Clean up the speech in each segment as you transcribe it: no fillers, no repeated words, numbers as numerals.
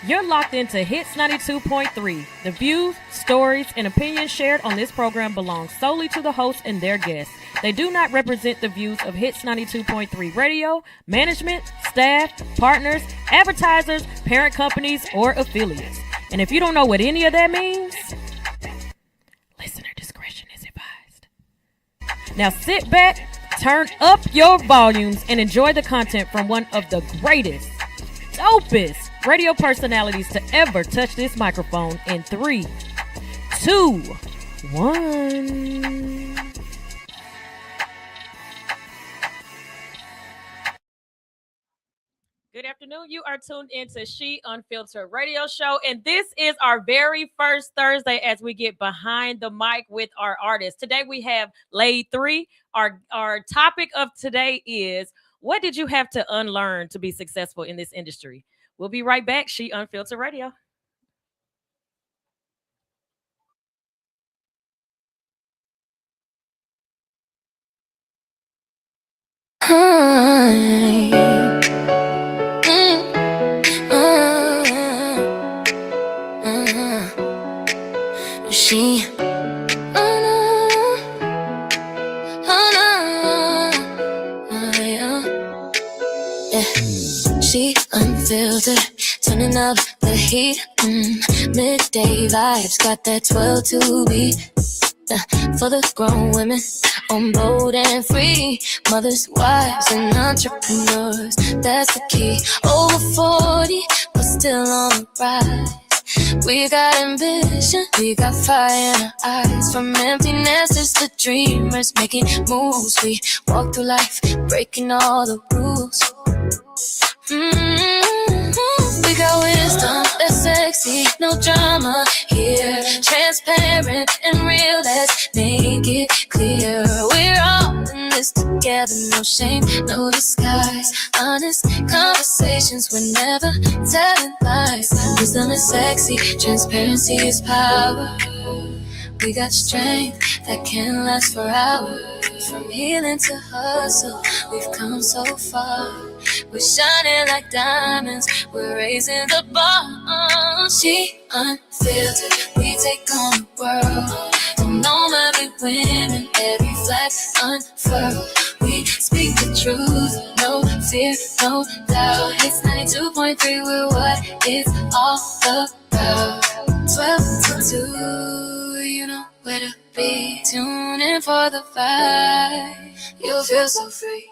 You're locked into Hits 92.3. The views, stories, and opinions shared on this program belong solely to the hosts and their guests. They do not represent the views of Hits 92.3 Radio, management, staff, partners, advertisers, parent companies, or affiliates. And if you don't know what any of that means, listener discretion is advised. Now sit back, turn up your volumes, and enjoy the content from one of the greatest, dopest radio personalities to ever touch this microphone in 3, 2, 1. Good afternoon. You are tuned into She Unfiltered Radio Show, and this is our very first Thursday as we get behind the mic with our artists. Today we have Laid 3. Our topic of today is, what did you have to unlearn to be successful in this industry? We'll be right back. She Unfiltered Radio. She, she unfiltered, turning up the heat. Midday vibes, got that 12 to beat. For the grown women, on bold and free. Mothers, wives, and entrepreneurs, that's the key. Over 40, but still on the rise. We got ambition, we got fire in our eyes. From empty nesters to dreamers, making moves. We walk through life, breaking all the rules. We got wisdom, that's sexy, no drama here. Transparent and real, let's make it clear. We're all in this together, no shame, no disguise. Honest conversations, we're never telling lies. Wisdom is sexy, transparency is power. We got strength that can last for hours. From healing to hustle, we've come so far. We're shining like diamonds, we're raising the bar. She unfiltered, we take on the world. Don't know every women, every flag unfurled. We speak the truth, no fear, no doubt. It's 92.3, we're what it's all about. 12 to 2, you know where to be. Tune in for the vibe, you'll feel so free.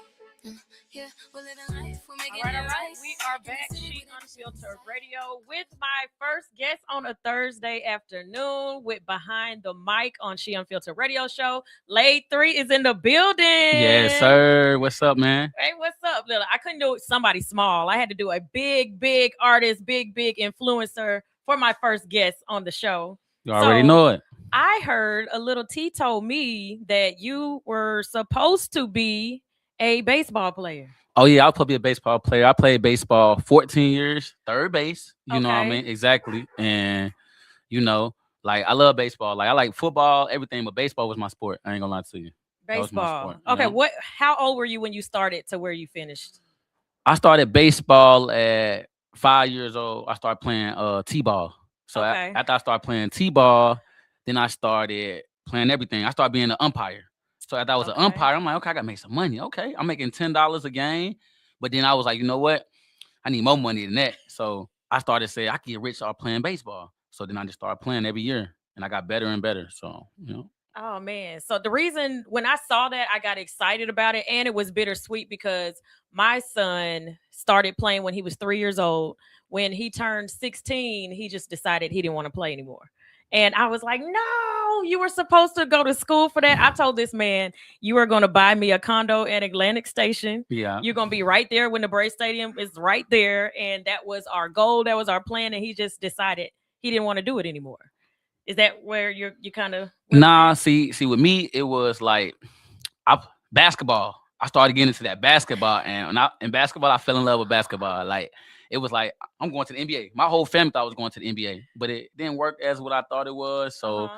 Yeah, we're living life, we're making All it right. right. We are back. She Unfiltered Radio with my first guest on a Thursday afternoon with Behind the Mic on She Unfiltered Radio Show. Laid 3 is in the building. Yes, sir. What's up, man? Hey, what's up, Lila? I couldn't do somebody small. I had to do a big artist, big influencer for my first guest on the show. You already know it. I heard a little T told me that you were supposed to be a baseball player. Oh, yeah, I'll probably be a baseball player. I played baseball 14 years, third base. You know what I Okay. mean? Exactly. And, like, I love baseball. Like, I like football, everything, but baseball was my sport. I ain't gonna lie to you. That was my Baseball. sport, you Okay, know? how old were you when you started to where you finished? I started baseball at 5 years old. I started playing T-ball. So Okay. after I started playing T-ball, then I started playing everything. I started being an umpire. So after I was an Okay. umpire, I'm like, okay, I gotta make some money. Okay, I'm making $10 a game. But then I was like, you know what? I need more money than that. So I started saying I can get rich off playing baseball. So then I just started playing every year, and I got better and better. So. Oh man. So the reason when I saw that I got excited about it, and it was bittersweet because my son started playing when he was 3 years old. When he turned 16, he just decided he didn't want to play anymore. And I was like, no, you were supposed to go to school for that. I told this man, you are going to buy me a condo at Atlantic Station. Yeah. You're going to be right there when the Braves Stadium is right there. And that was our goal. That was our plan. And he just decided he didn't want to do it anymore. Is that where you kind of? Nah, see, with me, it was like basketball. I started getting into that basketball, and in basketball, I fell in love with basketball. Like, it was like, I'm going to the NBA. My whole family thought I was going to the NBA, but it didn't work as what I thought it was. So,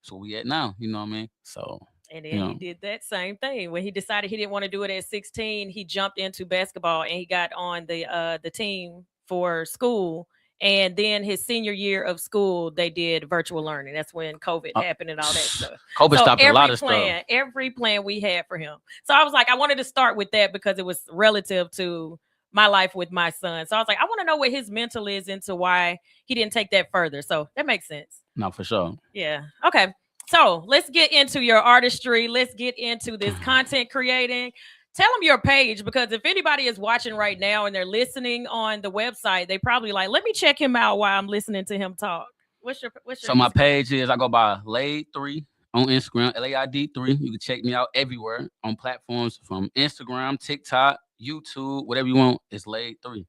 so we at now, you know what I mean? So. And then he did that same thing. When he decided he didn't want to do it at 16, he jumped into basketball and he got on the team for school. And then his senior year of school, they did virtual learning. That's when COVID happened and all that stuff. COVID So stopped a lot of stuff. every plan we had for him. So I was like, I wanted to start with that because it was relative to my life with my son. So I was like, I want to know what his mental is into why he didn't take that further. So that makes sense. No, for sure. Yeah. Okay. So let's get into your artistry. Let's get into this content creating. Tell them your page, because if anybody is watching right now and they're listening on the website, they probably like, let me check him out while I'm listening to him talk. What's your So my page is, I go by Laid3 on Instagram, LAID3. You can check me out everywhere on platforms from Instagram, TikTok, YouTube, whatever you want. It's Laid3.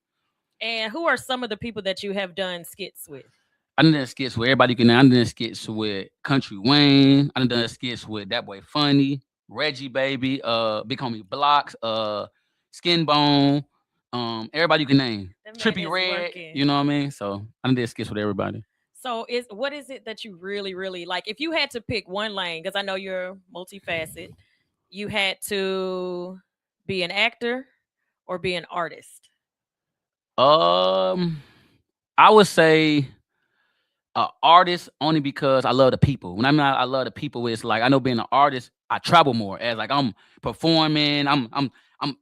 And who are some of the people that you have done skits with? I done skits with everybody. I done skits with Country Wayne. I done skits with That Boy Funny, Reggie Baby, Big Homie Blocks, Skin Bone, everybody you can name. Trippy Red, you know what I mean? So I done skits with everybody. So what is it that you really, really like? If you had to pick one lane, because I know you're multifaceted, you had to be an actor or be an artist? I would say artist, only because I love the people. When I love the people, it's like I know being an artist, I travel more. As like I'm performing, I'm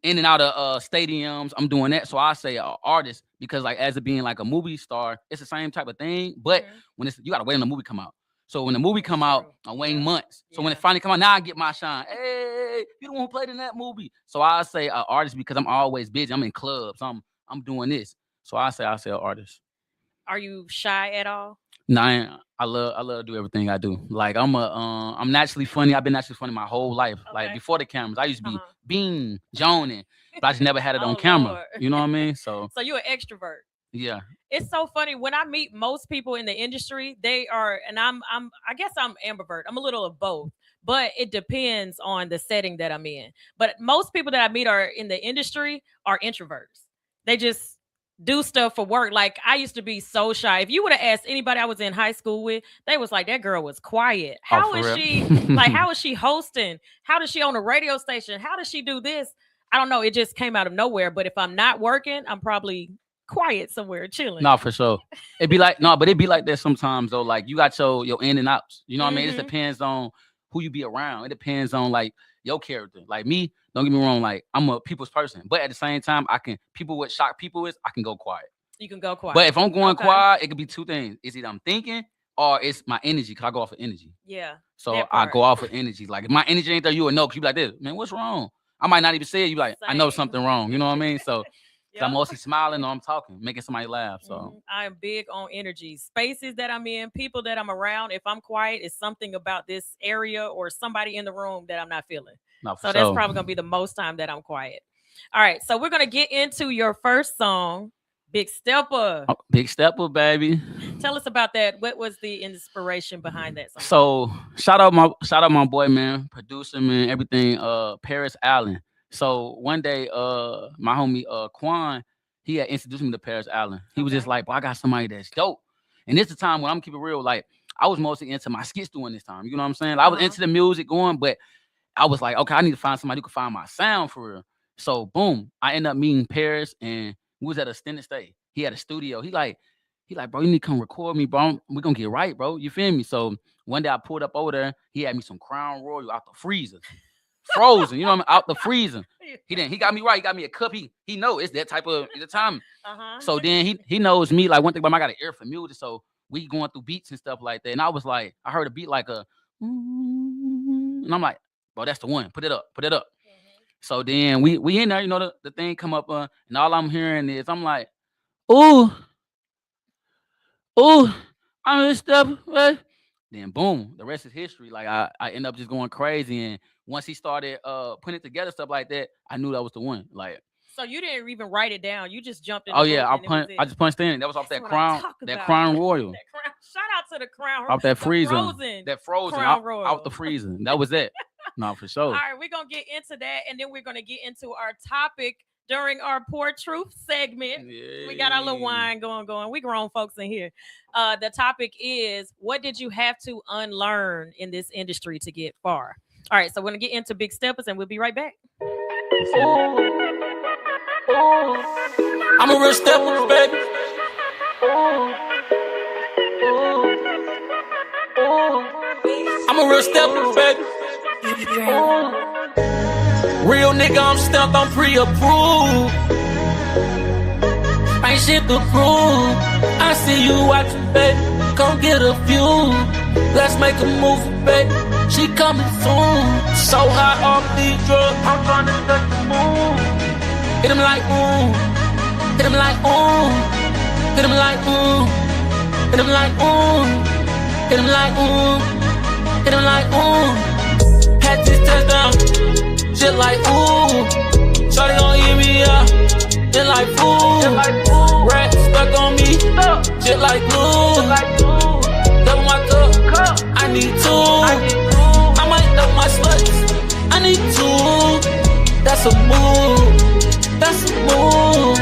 in and out of stadiums. I'm doing that, so I say artist because like as it being like a movie star, it's the same type of thing. But when it's, you gotta wait on the movie come out. So when the movie come out, I'm waiting months. So when it finally come out, now I get my shine. Hey, you the one who played in that movie. So I say artist because I'm always busy. I'm in clubs. I'm doing this. So I say an artist. Are you shy at all? Nah, I love to do everything I do. Like I'm naturally funny. I've been naturally funny my whole life. Okay. Like before the cameras, I used to be being joning, but I just never had it on camera. Lord. You know what I mean? So you're an extrovert. Yeah. It's so funny when I meet most people in the industry, they are, and I guess I'm ambivert. I'm a little of both, but it depends on the setting that I'm in. But most people that I meet are in the industry are introverts. They just do stuff for work. Like I used to be so shy. If you would have asked anybody I was in high school with, they was like, that girl was quiet. How is she like, how is she hosting? How does she own a radio station? How does she do this? I don't know. It just came out of nowhere. But if I'm not working, I'm probably quiet somewhere chilling. No, for sure. It'd be like, no, but it'd be like that sometimes though. Like you got your in and outs. You know what I mean? It just depends on who you be around. It depends on like your character. Like me, don't get me wrong, like I'm a people's person. But at the same time, people what shock people is I can go quiet. You can go quiet. But if I'm going quiet, it could be two things. It's either I'm thinking or it's my energy, because I go off of energy. Yeah. So I go off of energy. Like if my energy ain't there, you would know, because you be like this, man, what's wrong? I might not even say it. You like, I know something wrong. You know what I mean? So yep. I'm mostly smiling or I'm talking, making somebody laugh. So I'm big on energy. Spaces that I'm in, people that I'm around, if I'm quiet, it's something about this area or somebody in the room that I'm not feeling. So that's probably going to be the most time that I'm quiet. All right. So we're going to get into your first song, Big Steppa. Oh, Big Steppa, baby. Tell us about that. What was the inspiration behind that song? So shout out my boy, man, producer, man, everything, Paris Allen. So one day, my homie Quan, he had introduced me to Paris Allen. He was just like, "Boy, I got somebody that's dope." And this is the time when I'm keeping it real. Like I was mostly into my skits during this time. You know what I'm saying? Like, I was into the music going, but I was like, okay, I need to find somebody who can find my sound for real. So boom, I ended up meeting Paris, and we was at a extended stay. He had a studio. He like, bro, you need to come record me, bro. We're gonna get right, bro. You feel me? So one day I pulled up over there. He had me some Crown Royal out the freezer. Frozen, you know what I mean? Out the freezer. He got me right. He got me a cup. He know it's that type of the time. So then he knows me. Like one thing about him, I got an ear for music. So we going through beats and stuff like that. And I was like, I heard a beat like a, and I'm like, bro, that's the one. Put it up. So then we in there, you know, the thing come up, and all I'm hearing is I'm like, ooh, I'm a step. Then boom, the rest is history. Like I end up just going crazy, and once he started putting it together, stuff like that, I knew that was the one. Like, so you didn't even write it down. You just jumped in. Oh yeah, I just punched in. That was off that Crown Royal. Shout out to the Crown Royal. Off that freezer. Frozen Crown Royal. Out the freezer. That was it. No, for sure. All right, we're gonna get into that, and then we're gonna get into our topic during our Poor Truth segment. Yay. We got our little wine going. We grown folks in here. The topic is, what did you have to unlearn in this industry to get far? All right, so we're gonna get into Big Steppas, and we'll be right back. I'm a real Steppas, baby. I'm a real Steppas, baby. Real nigga, I'm stamped, I'm pre-approved. Ain't shit to prove. I see you watching, baby. Come get a view. Let's make a movie, baby. She coming soon. So hot off these drugs, I'm tryna touch the moon. Hit him like ooh. Hit him like ooh. Hit him like ooh. Hit him like ooh. Hit him like ooh. Hit him like ooh. Had this touchdown. Shit like ooh. Shawty gon' eat me up. Just like food. Rats stuck on me. Just like glue. Double my cup. I need two. I might double my sluts. I need two. That's a move. That's a move.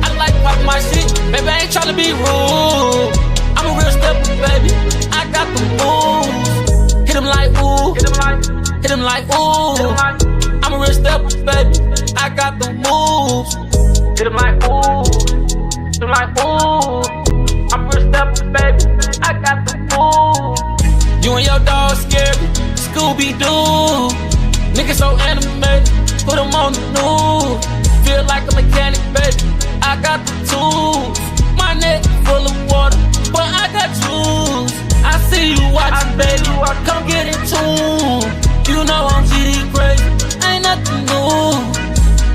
I like poppin' my shit. Baby, I ain't tryna be rude. I'm a real Steppas, baby. I got the moves. Hit him like ooh. Hit him like ooh. I'm a real Steppas, baby. I got the moves. Hit him like ooh. Hit him like ooh. I'm a real Steppas, baby. I got the moves. You and your dog scary. Scooby-Doo. Niggas so animated. Put him on the news. Feel like a mechanic, baby. I got the tools. My neck full of water, but I got juice. I see you watching, baby. Come get in tune. You know I'm GD crazy. Ain't nothing new.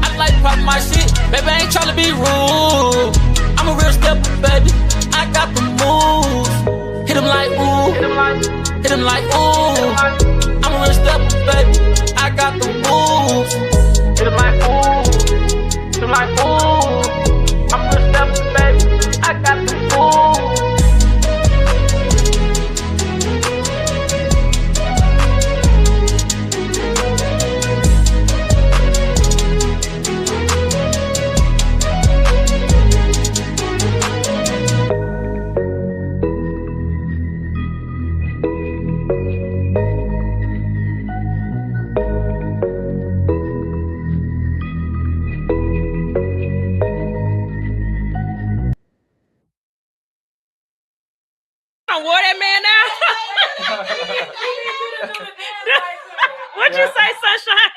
I like poppin' my shit, baby. I ain't tryna be rude. I'm a real Steppas, baby. I got the moves. Hit him like ooh. Hit him like ooh. I'm a real Steppas, baby. I got the moves. Hit him like ooh. Hit him like ooh. I'm a real Steppas, baby. I got the moves. Wore that man out. What'd you say, Sunshine?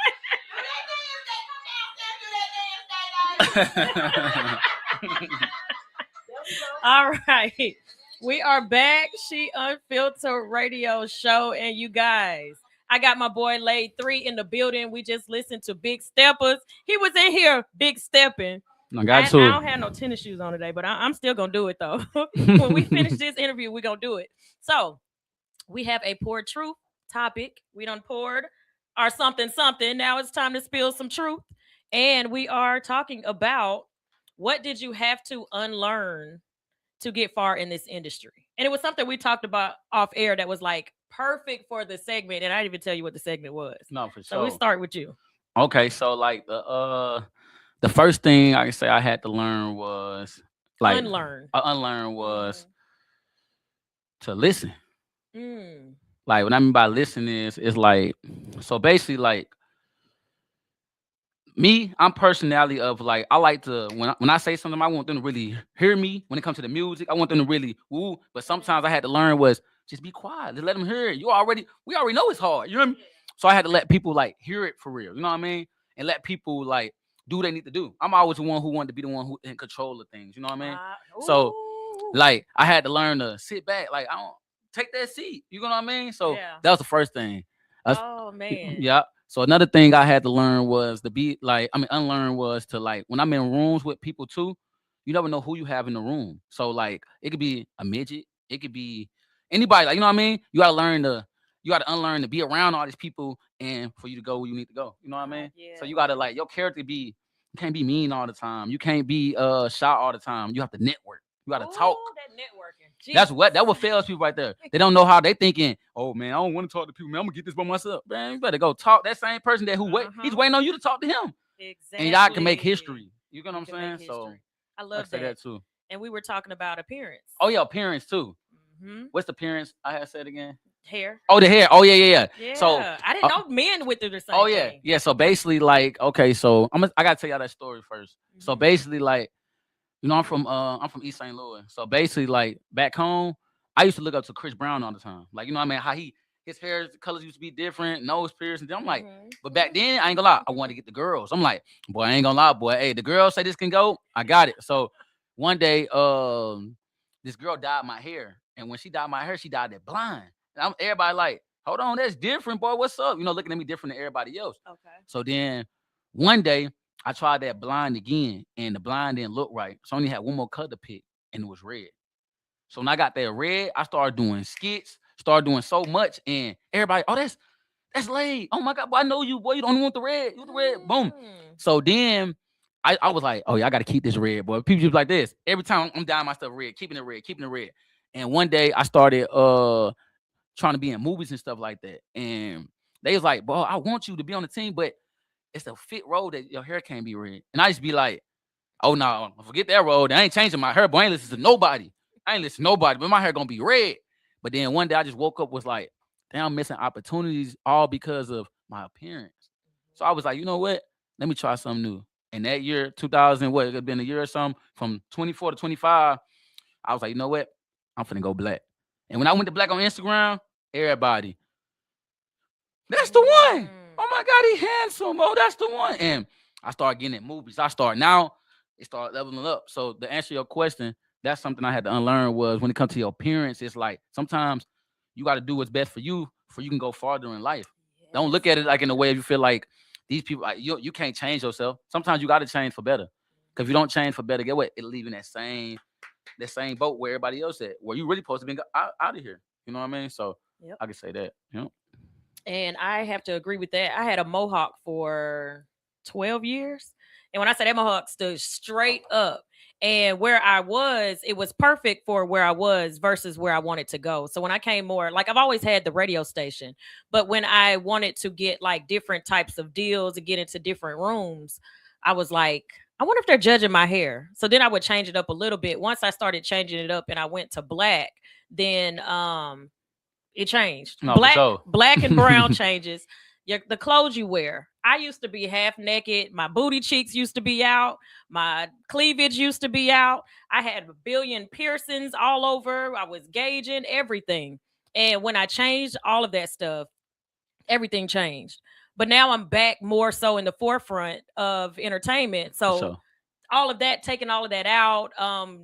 All right. We are back. She Unfiltered radio show. And you guys, I got my boy Laid 3 in the building. We just listened to Big Steppas. He was in here big stepping. I don't have no tennis shoes on today, but I'm still going to do it, though. When we finish this interview, we're going to do it. So we have a poured truth topic. We done poured our something. Now it's time to spill some truth. And we are talking about what did you have to unlearn to get far in this industry? And it was something we talked about off air that was like perfect for the segment. And I didn't even tell you what the segment was. No, for sure. So we start with you. Okay, so like the first thing I can say I had to learn was like unlearn was to listen. Mm. Like what I mean by listen is like, so basically like me, I'm personality of like, I like to when I say something, I want them to really hear me. When it comes to the music, I want them to really woo. But sometimes I had to learn was just be quiet, just let them hear it. We already know it's hard. You know what I mean? So I had to let people like hear it for real. You know what I mean? And let people like do what they need to do. I'm always the one who wanted to be the one who in control of things. You know what I mean? So like I had to learn to sit back. Like I don't take that seat. You know what I mean? So that was the first thing. Oh man. Yeah. So another thing I had to learn was to be like, unlearn was to like when I'm in rooms with people too, you never know who you have in the room. So like it could be a midget, it could be anybody, like you know what I mean? You gotta unlearn to be around all these people and for you to go where you need to go. You know what I mean? Yeah. So you gotta like your character you can't be mean all the time. You can't be shy all the time. You have to network. You gotta talk. That networking. That's what fails people right there. They don't know how they thinking. Oh man, I don't want to talk to people. Man, I'm gonna get this by myself. Man, you better go talk. That same person that he's waiting on you to talk to him. Exactly. And y'all can make history. You know what I'm saying? So I love that too. And we were talking about appearance. Oh yeah, appearance too. What's the appearance I had said again? Hair. Oh, the hair. Oh, yeah. Yeah. So I didn't know men went through the same oh yeah, thing. yeah. So basically, like, okay, so I gotta tell y'all that story first. So basically, like, I'm from East St. Louis. So basically, like, back home, I used to look up to Chris Brown all the time. Like, you know what I mean? How his hair colors used to be different, nose piercing. I'm like, but back then, I ain't gonna lie, I wanted to get the girls. I'm like, boy, I ain't gonna lie, boy. Hey, the girls say this can go, I got it. So one day, this girl dyed my hair, and when she dyed my hair, she dyed it blind. And everybody like, hold on, that's different, boy. What's up? You know, looking at me different than everybody else. Okay. So then one day I tried that blind again, and the blind didn't look right. So I only had one more color to pick, and it was red. So when I got that red, I started doing skits, started doing so much, and everybody, oh, that's laid. Oh my God, boy, I know you, boy. You don't want the red. You want the red. Boom. So then I was like, oh yeah, I gotta keep this red, boy. People just like this. Every time I'm dyeing my stuff red, keeping it red, keeping it red. And one day I started trying to be in movies and stuff like that. And they was like, bro, I want you to be on the team, but it's a fit role that your hair can't be red. And I just be like, oh no, forget that role. I ain't changing my hair, boy. I ain't listen to nobody. But my hair gonna be red. But then one day I just woke up was like, damn, I'm missing opportunities all because of my appearance. So I was like, you know what? Let me try something new. And that year, 2000, what, it could have been a year or something, from 24 to 25, I was like, you know what? I'm finna go black. And when I went to black on Instagram, everybody, that's the one. Oh my God, he handsome. Oh, that's the one. And I started getting in movies. It started leveling up. So to answer your question, that's something I had to unlearn was when it comes to your appearance, it's like sometimes you got to do what's best for you can go farther in life. Yes. Don't look at it like in a way if you feel like these people, like, you can't change yourself. Sometimes you got to change for better. Because if you don't change for better, get what? It'll leave in that same boat where everybody else at, where you really supposed to be out of here. You know what I mean? So I can say that. And I have to agree with that. I had a mohawk for 12 years. And when I say that mohawk stood straight up, and where I was, it was perfect for where I was versus where I wanted to go. So when I came more, like, I've always had the radio station, but when I wanted to get like different types of deals and get into different rooms, I was like, I wonder if they're judging my hair. So then I would change it up a little bit. Once I started changing it up and I went to black, then it changed. No, Black and brown changes. The clothes you wear. I used to be half naked. My booty cheeks used to be out. My cleavage used to be out. I had a billion piercings all over. I was gauging everything. And when I changed all of that stuff, everything changed. But now I'm back more so in the forefront of entertainment. So taking all of that out,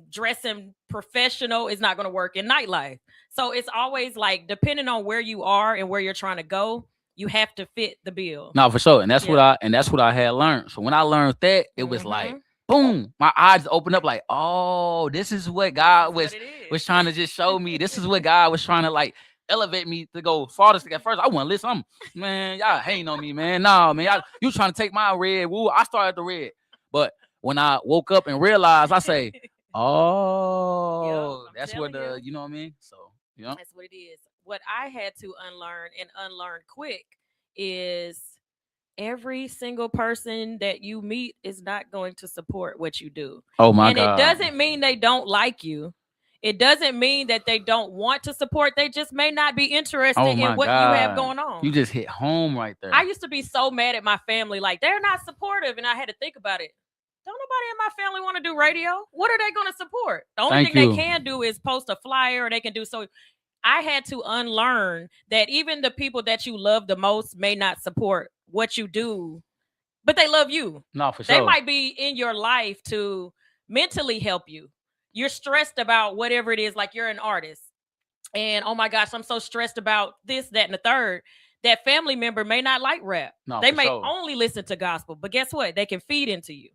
dressing professional is not going to work in nightlife. So it's always like, depending on where you are and where you're trying to go, you have to fit the bill. No, for sure. And that's what I had learned. So when I learned that, it was like, boom, my eyes opened up like, oh, this is what God was trying to just show me. This is what God was trying to like elevate me to go farthest. At first, I wasn't listening. Man, y'all hating on me, man. No, man, you trying to take my red. Woo, I started the red. But when I woke up and realized, I say, oh, that's what you know what I mean? So, that's what it is. What I had to unlearn quick is every single person that you meet is not going to support what you do. Oh my God. And it doesn't mean they don't like you. It doesn't mean that they don't want to support. They just may not be interested in what you have going on. You just hit home right there. I used to be so mad at my family, like, they're not supportive. And I had to think about it. Don't nobody in my family want to do radio. What are they going to support? The only thing they can do is post a flyer, or they can do so. I had to unlearn that even the people that you love the most may not support what you do, but they love you. No, for sure. They might be in your life to mentally help you. You're stressed about whatever it is, like you're an artist. And oh my gosh, I'm so stressed about this, that, and the third. That family member may not like rap. No, they may only listen to gospel, but guess what? They can feed into you.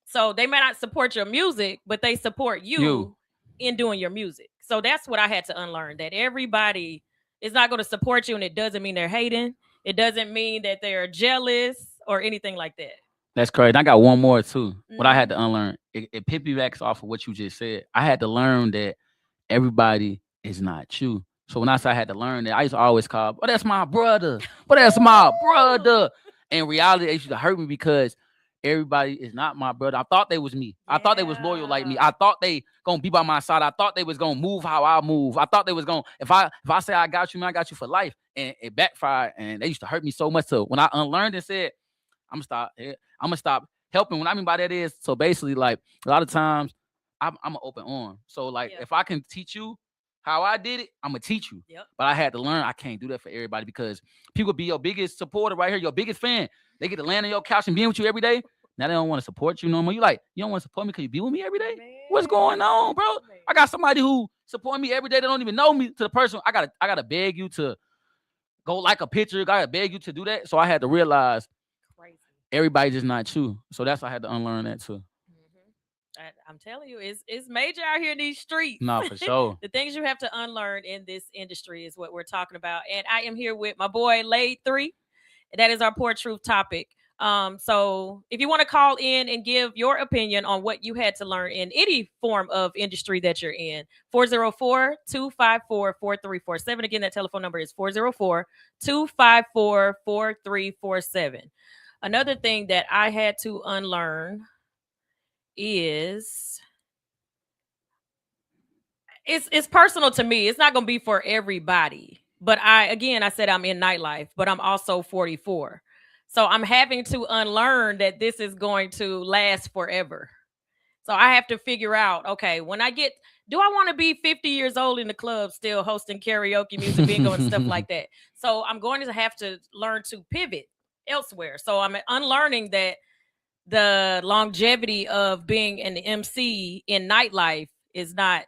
So they may not support your music, but they support you in doing your music. So that's what I had to unlearn, that everybody is not going to support you, and it doesn't mean they're hating. It doesn't mean that they're jealous or anything like that. That's crazy. I got one more too. What I had to unlearn, it piggybacks off of what you just said. I had to learn that everybody is not you. So when I say I had to learn that, I used to always call, that's my brother. But that's my brother. In reality, it used to hurt me because everybody is not my brother. I thought they was me. I thought they was loyal like me. I thought they gonna be by my side. I thought they was gonna move how I move. I thought they was gonna, if I say I got you, man, I got you for life. And it backfired. And they used to hurt me so much. So when I unlearned and said, I'm gonna stop helping. What I mean by that is, so basically, like, a lot of times I'm an open arm. So like, if I can teach you how I did it, I'm gonna teach you. But I had to learn I can't do that for everybody, because people be your biggest supporter right here, your biggest fan. They get to land on your couch and be with you every day. Now they don't want to support you no more. You don't want to support me because you be with me every day? Man. What's going on, bro? Man. I got somebody who support me every day. They don't even know me to the person. I gotta beg you to go like a picture. I gotta beg you to do that. So I had to realize everybody's just not you. So that's why I had to unlearn that too. I'm telling you, it's major out here in these streets. No, for sure. The things you have to unlearn in this industry is what we're talking about. And I am here with my boy, Laid 3. That is our Poor Truth topic. So if you want to call in and give your opinion on what you had to learn in any form of industry that you're in, 404-254-4347. Again, that telephone number is 404-254-4347. Another thing that I had to unlearn is it's personal to me. It's not going to be for everybody. But I said I'm in nightlife, but I'm also 44. So I'm having to unlearn that this is going to last forever. So I have to figure out, okay, do I want to be 50 years old in the club still hosting karaoke, music bingo and stuff like that? So I'm going to have to learn to pivot elsewhere. So I'm unlearning that the longevity of being an MC in nightlife is not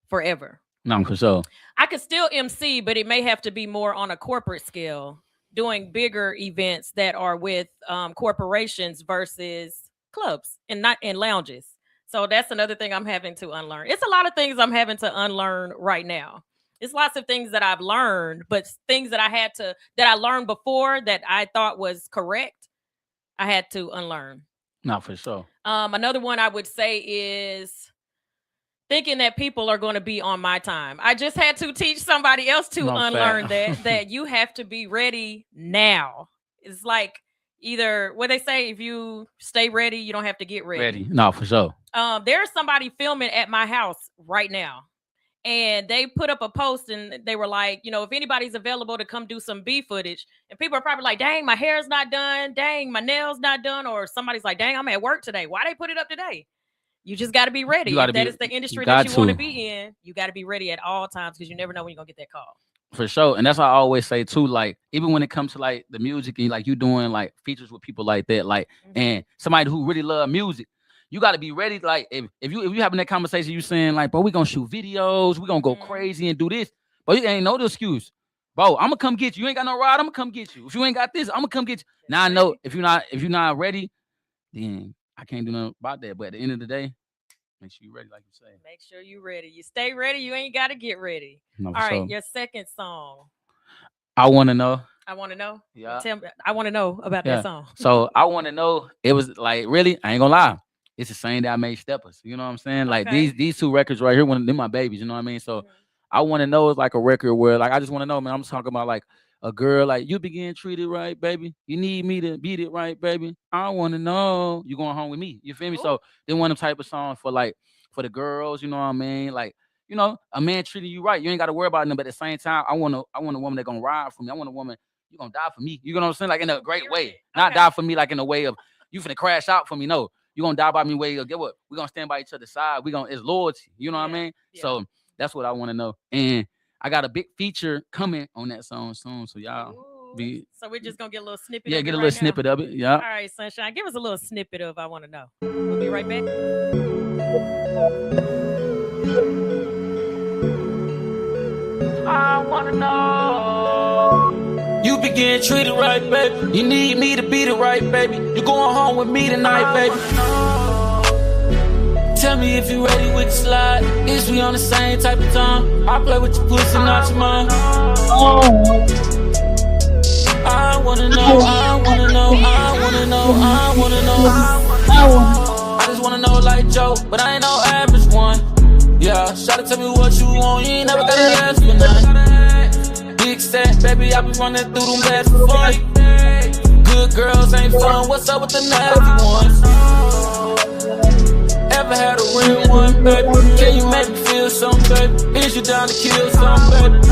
forever. No, for sure. I could still MC, but it may have to be more on a corporate scale, doing bigger events that are with corporations versus clubs and not in lounges. So that's another thing I'm having to unlearn. It's a lot of things I'm having to unlearn right now. It's lots of things that I've learned, but things that I learned before that I thought was correct, I had to unlearn. No, for sure. Another one I would say is thinking that people are going to be on my time. I just had to teach somebody else to unlearn that you have to be ready now. It's like either what they say, if you stay ready, you don't have to get ready. No, for sure. There's somebody filming at my house right now. And they put up a post and they were like, if anybody's available to come do some B footage, and people are probably like, dang, my hair's not done. Dang, my nails not done. Or somebody's like, dang, I'm at work today. Why they put it up today? You just got to be ready. If that is the industry that you want to be in, you got to be ready at all times, because you never know when you're going to get that call. For sure. And that's what I always say too, like, even when it comes to like the music and like you doing like features with people like that, like, and somebody who really love music, you got to be ready. Like if you having that conversation, you saying like, bro, we gonna shoot videos, we gonna go crazy and do this, but you ain't no excuse, bro. I'm gonna come get you. You ain't got no ride, I'm gonna come get you. If you ain't got this, I'm gonna come get you. Now I know if you're not ready, then I can't do nothing about that. But at the end of the day, make sure you're ready, like you say. Make sure you're ready. You stay ready. You ain't got to get ready. No, all right, your second song. I want to know. I want to know. Yeah. Tell me, I want to know about that song. So I want to know. It was like, really, I ain't gonna lie. It's the same that I made Steppas. You know what I'm saying? Like these two records right here, they're my babies. You know what I mean? So I want to know, it's like a record where, like, I just want to know, man. I'm talking about like a girl, like, you begin treated right, baby. You need me to beat it right, baby. I want to know you going home with me. You feel me? Ooh. So they want them type of songs for the girls. You know what I mean? Like, a man treating you right. You ain't got to worry about them. But at the same time, I want a woman that gonna ride for me. I want a woman, you gonna die for me. You know what I'm saying? Like in a great way. Not die for me like in a way of you finna crash out for me. No. You gonna die by me way. Get what? We gonna stand by each other's side. It's loyalty. You know what I mean? Yeah. So that's what I want to know. And I got a big feature coming on that song soon. So y'all be. So we're just gonna get a little snippet. Yeah, get a little snippet of it. Yeah. All right, Sunshine. Give us a little snippet of I Want to Know. We'll be right back. I wanna know. You begin treated right, baby. You need me to beat it right, baby. You going home with me tonight, baby. Tell me if you ready with the slide. Is we on the same type of time? I play with your pussy, not your mind. I wanna know, I wanna know, I wanna know, I wanna know. I just wanna know like Joe, but I ain't no average one. Yeah, try to tell me what you want, you ain't never gotta ask for nothing. Big set, baby, I be running through them beds before you. Good girls ain't fun. What's up with the nasty ones? Ever had a real one, baby? Can you make me feel something, baby? Is you down to kill something, baby?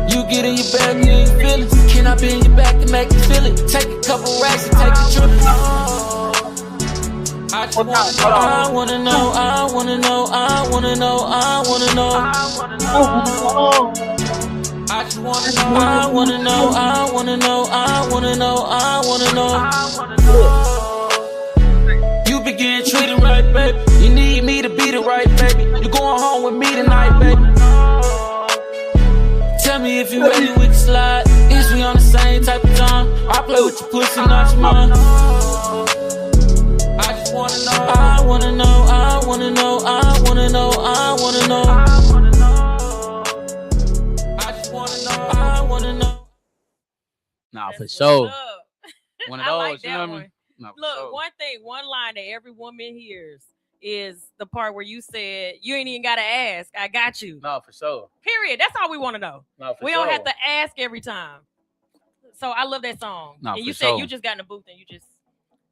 You get in your bag and you feel it. Can I be in your back to make you feel it? Take a couple racks and take a trip. I just wanna know, I wanna know, I wanna know, I wanna know, I wanna know. I just wanna know, I wanna know, I wanna know, I wanna know, I wanna know. You be getting treated right, baby. You need me to be the right, baby. You going home with me tonight, baby. Tell me if you ready, we can slide. Is we on the same type of time? I play with your pussy, not your mind. I just wanna know, I wanna know, I wanna know, I wanna know, I wanna know. I just wanna know, I wanna know. Nah, for That's sure. what's up. One of I those, like you that know what I one. mean? Nah, for Look, sure. one line that every woman hears is the part where you said, you ain't even got to ask. I got you. No, for sure. Period. That's all we want to know. No, for We sure. don't have to ask every time. So I love that song. No, and you for said sure. you just got in the booth and you just.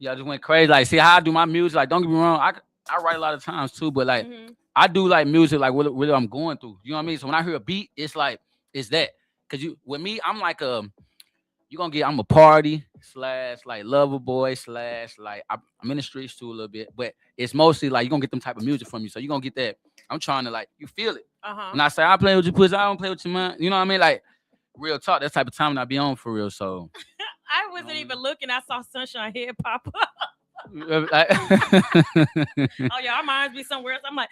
Yeah, I just went crazy. Like, see how I do my music. Like, don't get me wrong. I write a lot of times too, but like, I do like music like what I'm going through. You know what I mean? So when I hear a beat, it's like it's that. Cause you with me, I'm like I'm a party / like lover boy / like I'm in the streets too a little bit, but it's mostly like you're gonna get them type of music from me. So you're gonna get that. I'm trying to like you feel it. When I say I play with your pussy, I don't play with your mind. You know what I mean? Like real talk, that type of time that I be on for real. So I wasn't even looking. I saw Sunshine Head pop up. oh Yeah, our minds be somewhere else. I'm like,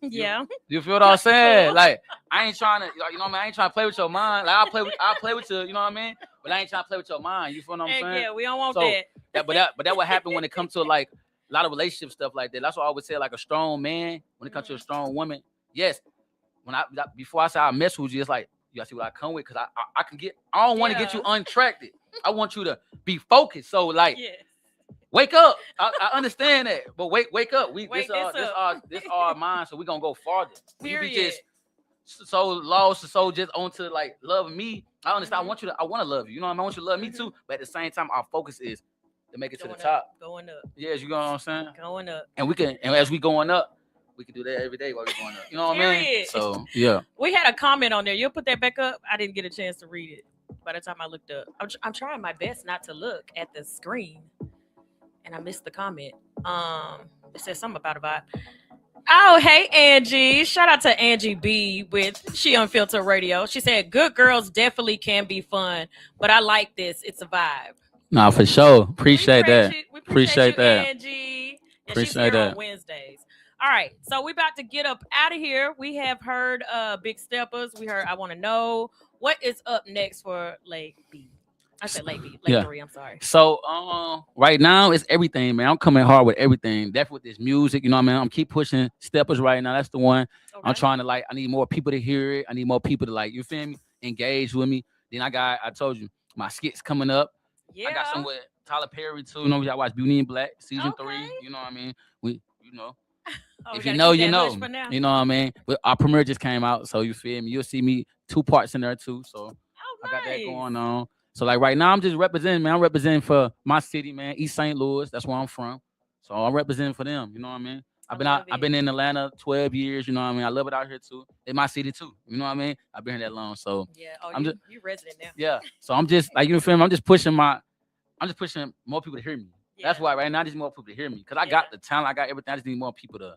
yeah. You feel what I'm saying? Like I ain't trying to, you know what I mean? I ain't trying to play with your mind. Like I'll play with you, you know what I mean? But I ain't trying to play with your mind. You feel what I'm saying? Yeah, we don't want So, that. But that would happen when it comes to like a lot of relationship stuff like that. That's what I would say. Like a strong man, when it comes to a strong woman, yes. Before I say I mess with you, it's like you gotta see what I come with, because I can get. I don't want to get you untracked. I want you to be focused. So like. Yeah. Wake up! I understand that, but wake up. This our mind, so we gonna go farther. When you be just so lost, so just onto like love me. I understand. I want to love you. You know what I mean? I want you to love me too. But at the same time, our focus is to make it to the top. Going up. Yes, you know what I'm saying? Going up. And as we going up, we can do that every day while we going up. You know what I mean? So yeah. We had a comment on there. You'll put that back up. I didn't get a chance to read it by the time I looked up. I'm trying my best not to look at the screen. And I missed the comment. It says something about a vibe. Oh, hey, Angie. Shout out to Angie B with She Unfiltered Radio. She said, good girls definitely can be fun, but I like this. It's a vibe. Nah, for sure. Appreciate that. We appreciate that. Angie. And appreciate she's here that. on Wednesdays. All right. So we about to get up out of here. We have heard Big Steppas. We heard I Want to Know. What is up next for Lake B? I said Lake B. Lake 3, I'm sorry. So right now it's everything, man. I'm coming hard with everything. Definitely with this music, you know what I mean? I'm keep pushing Steppas right now. That's the one. Okay. I'm trying to I need more people to hear it. I need more people to you feel me? Engage with me. Then I told you, my skits coming up. Yeah. I got some with Tyler Perry too. You know, y'all watch Beauty and Black season 3. You know what I mean? If you know, you know. You know what I mean? But our premiere just came out, so you feel me? You'll see me 2 parts in there too. So I got that going on. So right now I'm just representing, man. I'm representing for my city, man, East St. Louis. That's where I'm from. So I'm representing for them. You know what I mean? I've been in Atlanta 12 years. You know what I mean? I love it out here too. In my city too. You know what I mean? I've been here that long. So you resident now. Yeah. So I'm just you feel me? I'm just pushing more people to hear me. Yeah. That's why right now I just need more people to hear me. Because I got the talent, I got everything. I just need more people to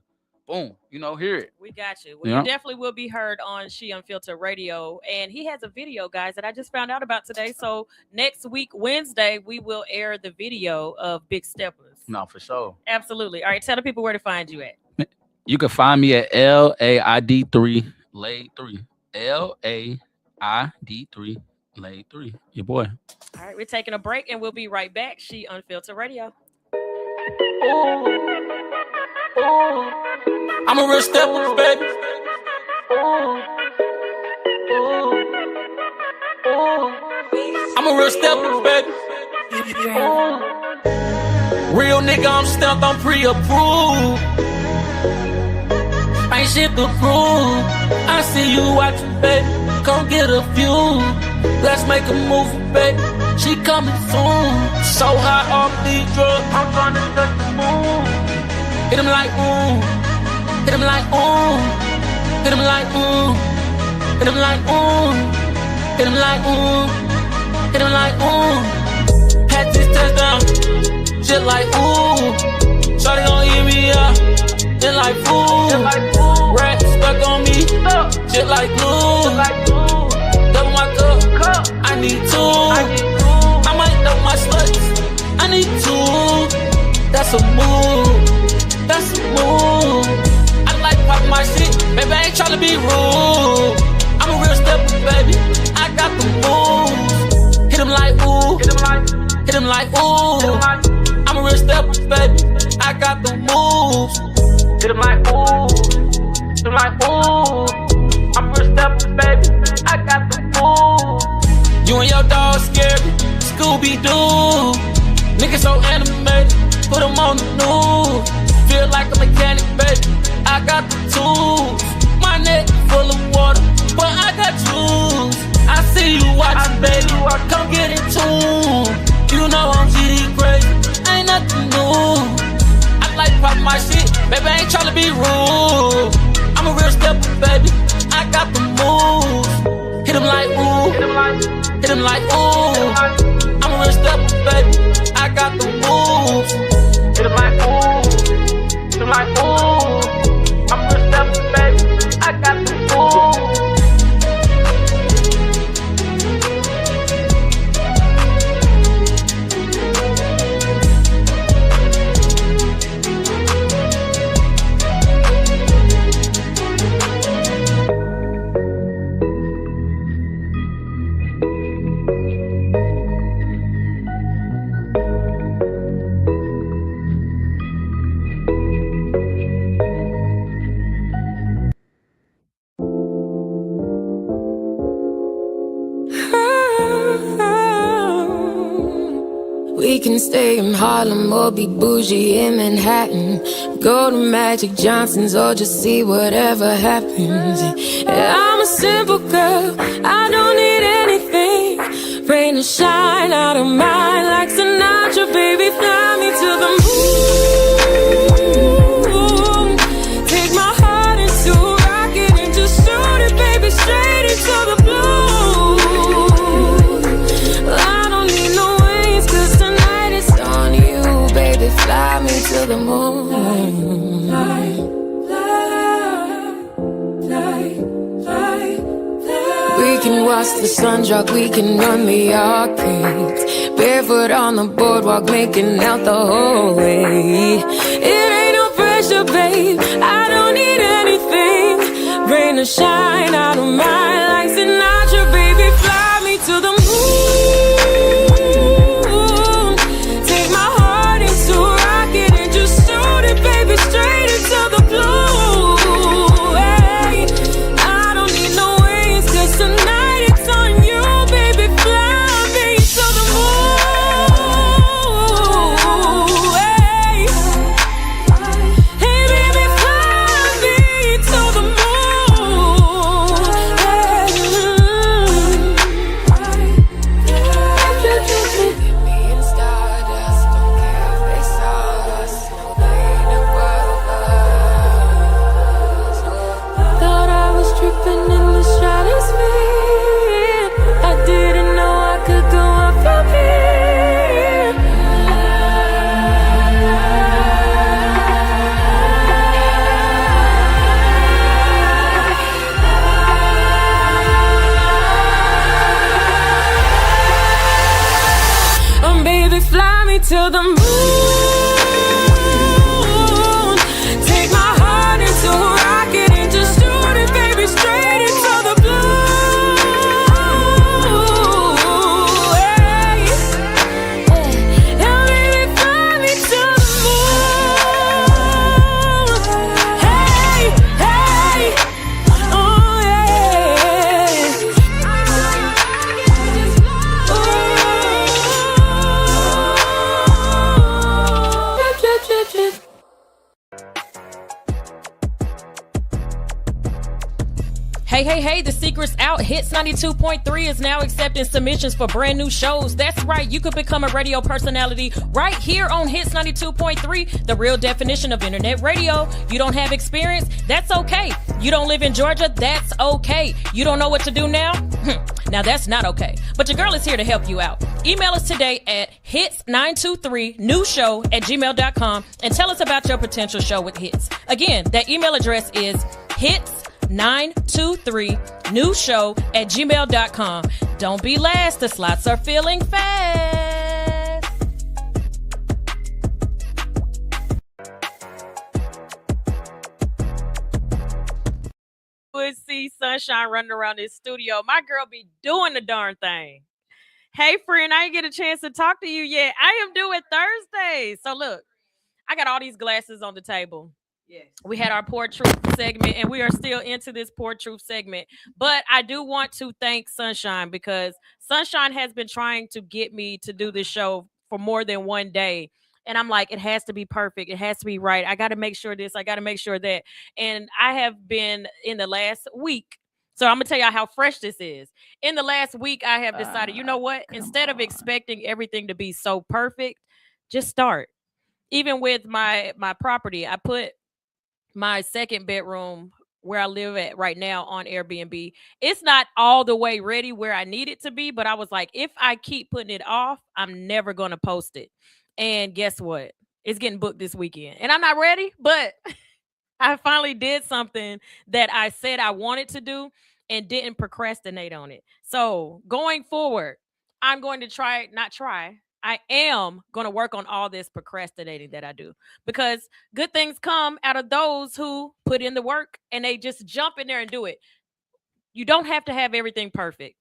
hear it. We got you. Well, you definitely will be heard on She Unfiltered Radio. And he has a video, guys, that I just found out about today. So next week, Wednesday, we will air the video of Big Steppas. No, for sure. Absolutely. All right, tell the people where to find you at. You can find me at LAID3 Lay 3. LAID3 Lay 3. Your boy. All right, we're taking a break and we'll be right back. She Unfiltered Radio. I'm a real Steppas, baby. I'm a real Steppas, baby. Real nigga, I'm stamped, I'm pre-approved. Ain't shit to prove. I see you watching, baby. Come get a few. Let's make a movie, baby. She coming soon. So high off these drugs, I'm tryna touch the moon. Hit him like ooh, hit him like ooh, hit him like ooh, hit him like ooh, hit him like ooh, hit him like ooh. Had this touchdown, shit like ooh. Shawty gon' eat me up, just like food. Rat stuck on me, shit like glue. Double my cup, I need two. I might double my sluts, I need two. That's a move, that's a move. I like poppin' my shit, baby, I ain't tryna be rude. I'm a real stepper, baby, I got the moves. Hit him like ooh, hit him like ooh. I'm a real stepper, baby, I got the moves. Hit him like ooh, hit him like ooh. I'm a real stepper, baby, I got the moves. You and your dog scary, Scooby-Doo. Niggas so animated, put them on the news. Feel like a mechanic, baby, I got the tools. My neck full of water, but I got juice. I see you watching, baby, come get in tune. You know I'm GD crazy, ain't nothing new. I like poppin' my shit, baby, I ain't tryna be rude. I'm a real stepper, baby, I got the moves. Hit him like ooh, hit him like ooh. I'm a real stepper, baby, I got the moves. Hit him like ooh, hit him like ooh. I'm a real stepper, baby, I got the moves. We can stay in Harlem or be bougie in Manhattan. Go to Magic Johnson's or just see whatever happens. Yeah, I'm a simple girl, I don't need anything. Rain or shine, I don't mind. Like Sinatra, baby, fly me to the moon. Take my heart into a rocket and just shoot it, baby, straight into the blue. Fly me to the moon. We can watch the sun drop, we can run the arcades. Barefoot on the boardwalk, making out the whole way. It ain't no pressure, babe, I don't need anything. Rain or shine, I don't mind. Like Sinatra, baby, fly me to the moon. Straight into the blue. Hey, I don't need no wings, 'cause tonight it's on you, baby. Fly me to the moon. Hey, hey, baby, fly me to the moon. Hey, get me in stardust. Don't care if they saw us. Tripping in the stratosphere, I didn't know I could go up from here. Baby, fly me to the moon. Take my heart into a rocket and just shoot it, baby, straight into the blue. Hey, yeah, baby, fly me to the moon. Hey, hey, oh yeah. Ooh. Hey, the secret's out. Hits 92.3 is now accepting submissions for brand new shows. That's right, you could become a radio personality right here on Hits 92.3, the real definition of internet radio. You don't have experience? That's okay. You don't live in Georgia? That's okay. You don't know what to do now? Now that's not okay. But your girl is here to help you out. Email us today at hits923newshow@gmail.com and tell us about your potential show with Hits. Again, that email address is hits923newshow@gmail.com. Don't be last. The slots are filling fast. Would see Sunshine running around this studio. My girl be doing the darn thing. Hey, friend, I didn't get a chance to talk to you yet. I am due Thursday. So look, I got all these glasses on the table. Yes. We had our Poor Truth segment, and we are still into this Poor Truth segment. But I do want to thank Sunshine, because Sunshine has been trying to get me to do this show for more than one day. And I'm like, it has to be perfect. It has to be right. I got to make sure this. I got to make sure that. And I have been in the last week. So I'm going to tell y'all how fresh this is. In the last week, I have decided, you know what? Instead of expecting everything to be so perfect, just start. Even with my property, I put my second bedroom where I live at right now on Airbnb. It's not all the way ready where I need it to be, but I was like, if I keep putting it off, I'm never going to post it. And guess what? It's getting booked this weekend. And I'm not ready, but I finally did something that I said I wanted to do and didn't procrastinate on it. So going forward, I'm going to I am going to work on all this procrastinating that I do, because good things come out of those who put in the work and they just jump in there and do it. You don't have to have everything perfect.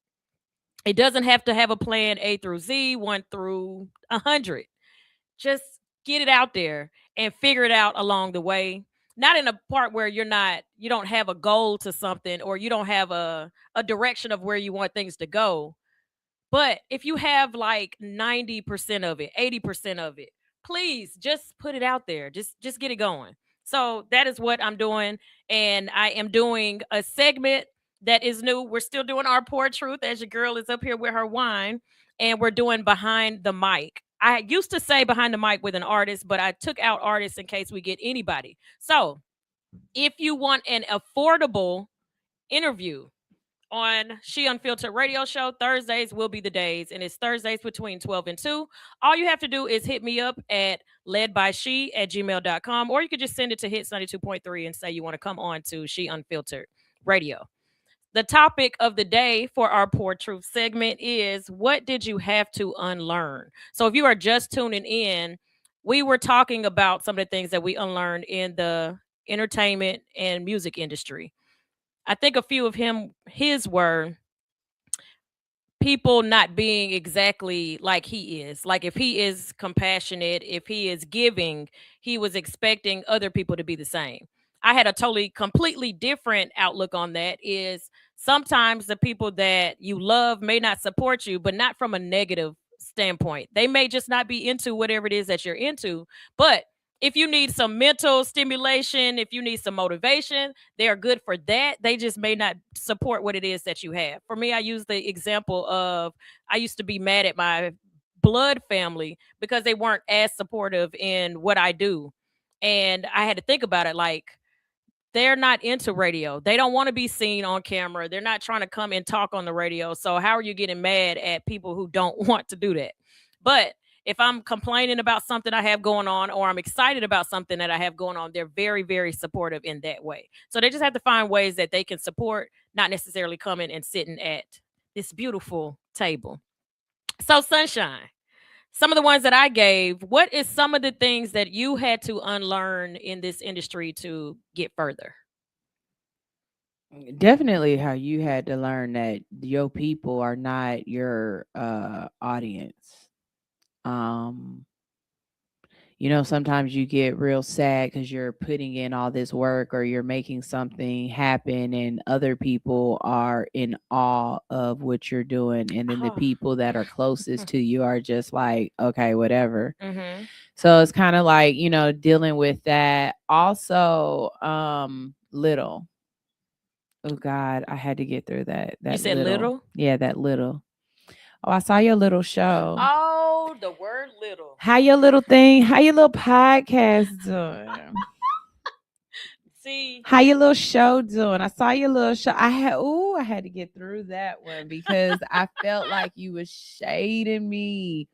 It doesn't have to have a plan A through Z, 1 through 100. Just get it out there and figure it out along the way. Not in a part where you don't have a goal to something, or you don't have a direction of where you want things to go. But if you have like 90% of it, 80% of it, please just put it out there. Just get it going. So that is what I'm doing. And I am doing a segment that is new. We're still doing our Poor Truth, as your girl is up here with her wine. And we're doing Behind the Mic. I used to say Behind the Mic with an artist, but I took out artists in case we get anybody. So if you want an affordable interview on She Unfiltered radio show, Thursdays will be the days, and it's Thursdays between 12 and 2. All you have to do is hit me up at ledbyshe@gmail.com, or you could just send it to Hits 92.3 and say you want to come on to She Unfiltered radio. The topic of the day for our Poor Truth segment is, what did you have to unlearn? So if you are just tuning in, we were talking about some of the things that we unlearned in the entertainment and music industry. I think a few of his were people not being exactly like he is. Like, if he is compassionate, if he is giving, he was expecting other people to be the same. I had a completely different outlook on that. Is sometimes the people that you love may not support you, but not from a negative standpoint. They may just not be into whatever it is that you're into. But if you need some mental stimulation, if you need some motivation, they are good for that. They just may not support what it is that you have. For me, I use the example of, I used to be mad at my blood family because they weren't as supportive in what I do. And I had to think about it, like, they're not into radio. They don't want to be seen on camera. They're not trying to come and talk on the radio. So how are you getting mad at people who don't want to do that? But if I'm complaining about something I have going on, or I'm excited about something that I have going on, they're very, very supportive in that way. So they just have to find ways that they can support, not necessarily coming and sitting at this beautiful table. So, Sunshine, some of the ones that I gave, what is some of the things that you had to unlearn in this industry to get further? Definitely how you had to learn that your people are not your audience. Sometimes you get real sad because you're putting in all this work, or you're making something happen, and other people are in awe of what you're doing. And then the people that are closest to you are just like, okay, whatever. Mm-hmm. So it's kind of like, dealing with that. Also, little. Oh God, I had to get through that. That You said little? Yeah, that little. Oh, I saw your little show. Oh, the word little. How your little thing? How your little podcast doing? See, How your little show doing? I saw your little show. I had to get through that one because I felt like you was shading me.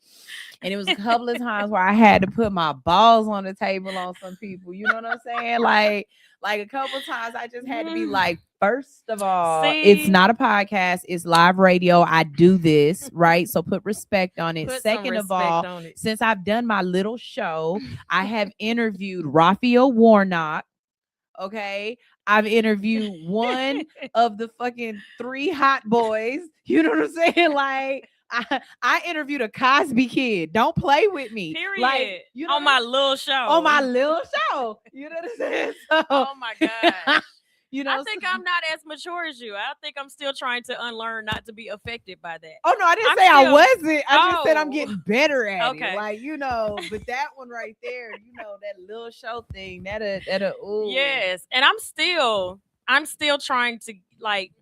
And it was a couple of times where I had to put my balls on the table on some people. You know what I'm saying? Like a couple of times I just had to be like, first of all, it's See? not a podcast, it's live radio. I do this, right? So put respect on it. Put some Second of all, respect on it. since I've done my little show, I have interviewed Raphael Warnock. Okay. I've interviewed one of the fucking 3 hot boys. You know what I'm saying? Like, I interviewed a Cosby kid. Don't play with me. Period. Like, you know on my little show. on my little show. You know what I'm saying? So, Oh my God. you know, I think I'm not as mature as you. I think I'm still trying to unlearn not to be affected by that. Oh no, I didn't I'm say I still- wasn't. I just said I'm Oh. getting better at Okay. it. Like, you know, but that one right there, you know, that little show thing, that'll ooh. Yes, and I'm still trying to, like,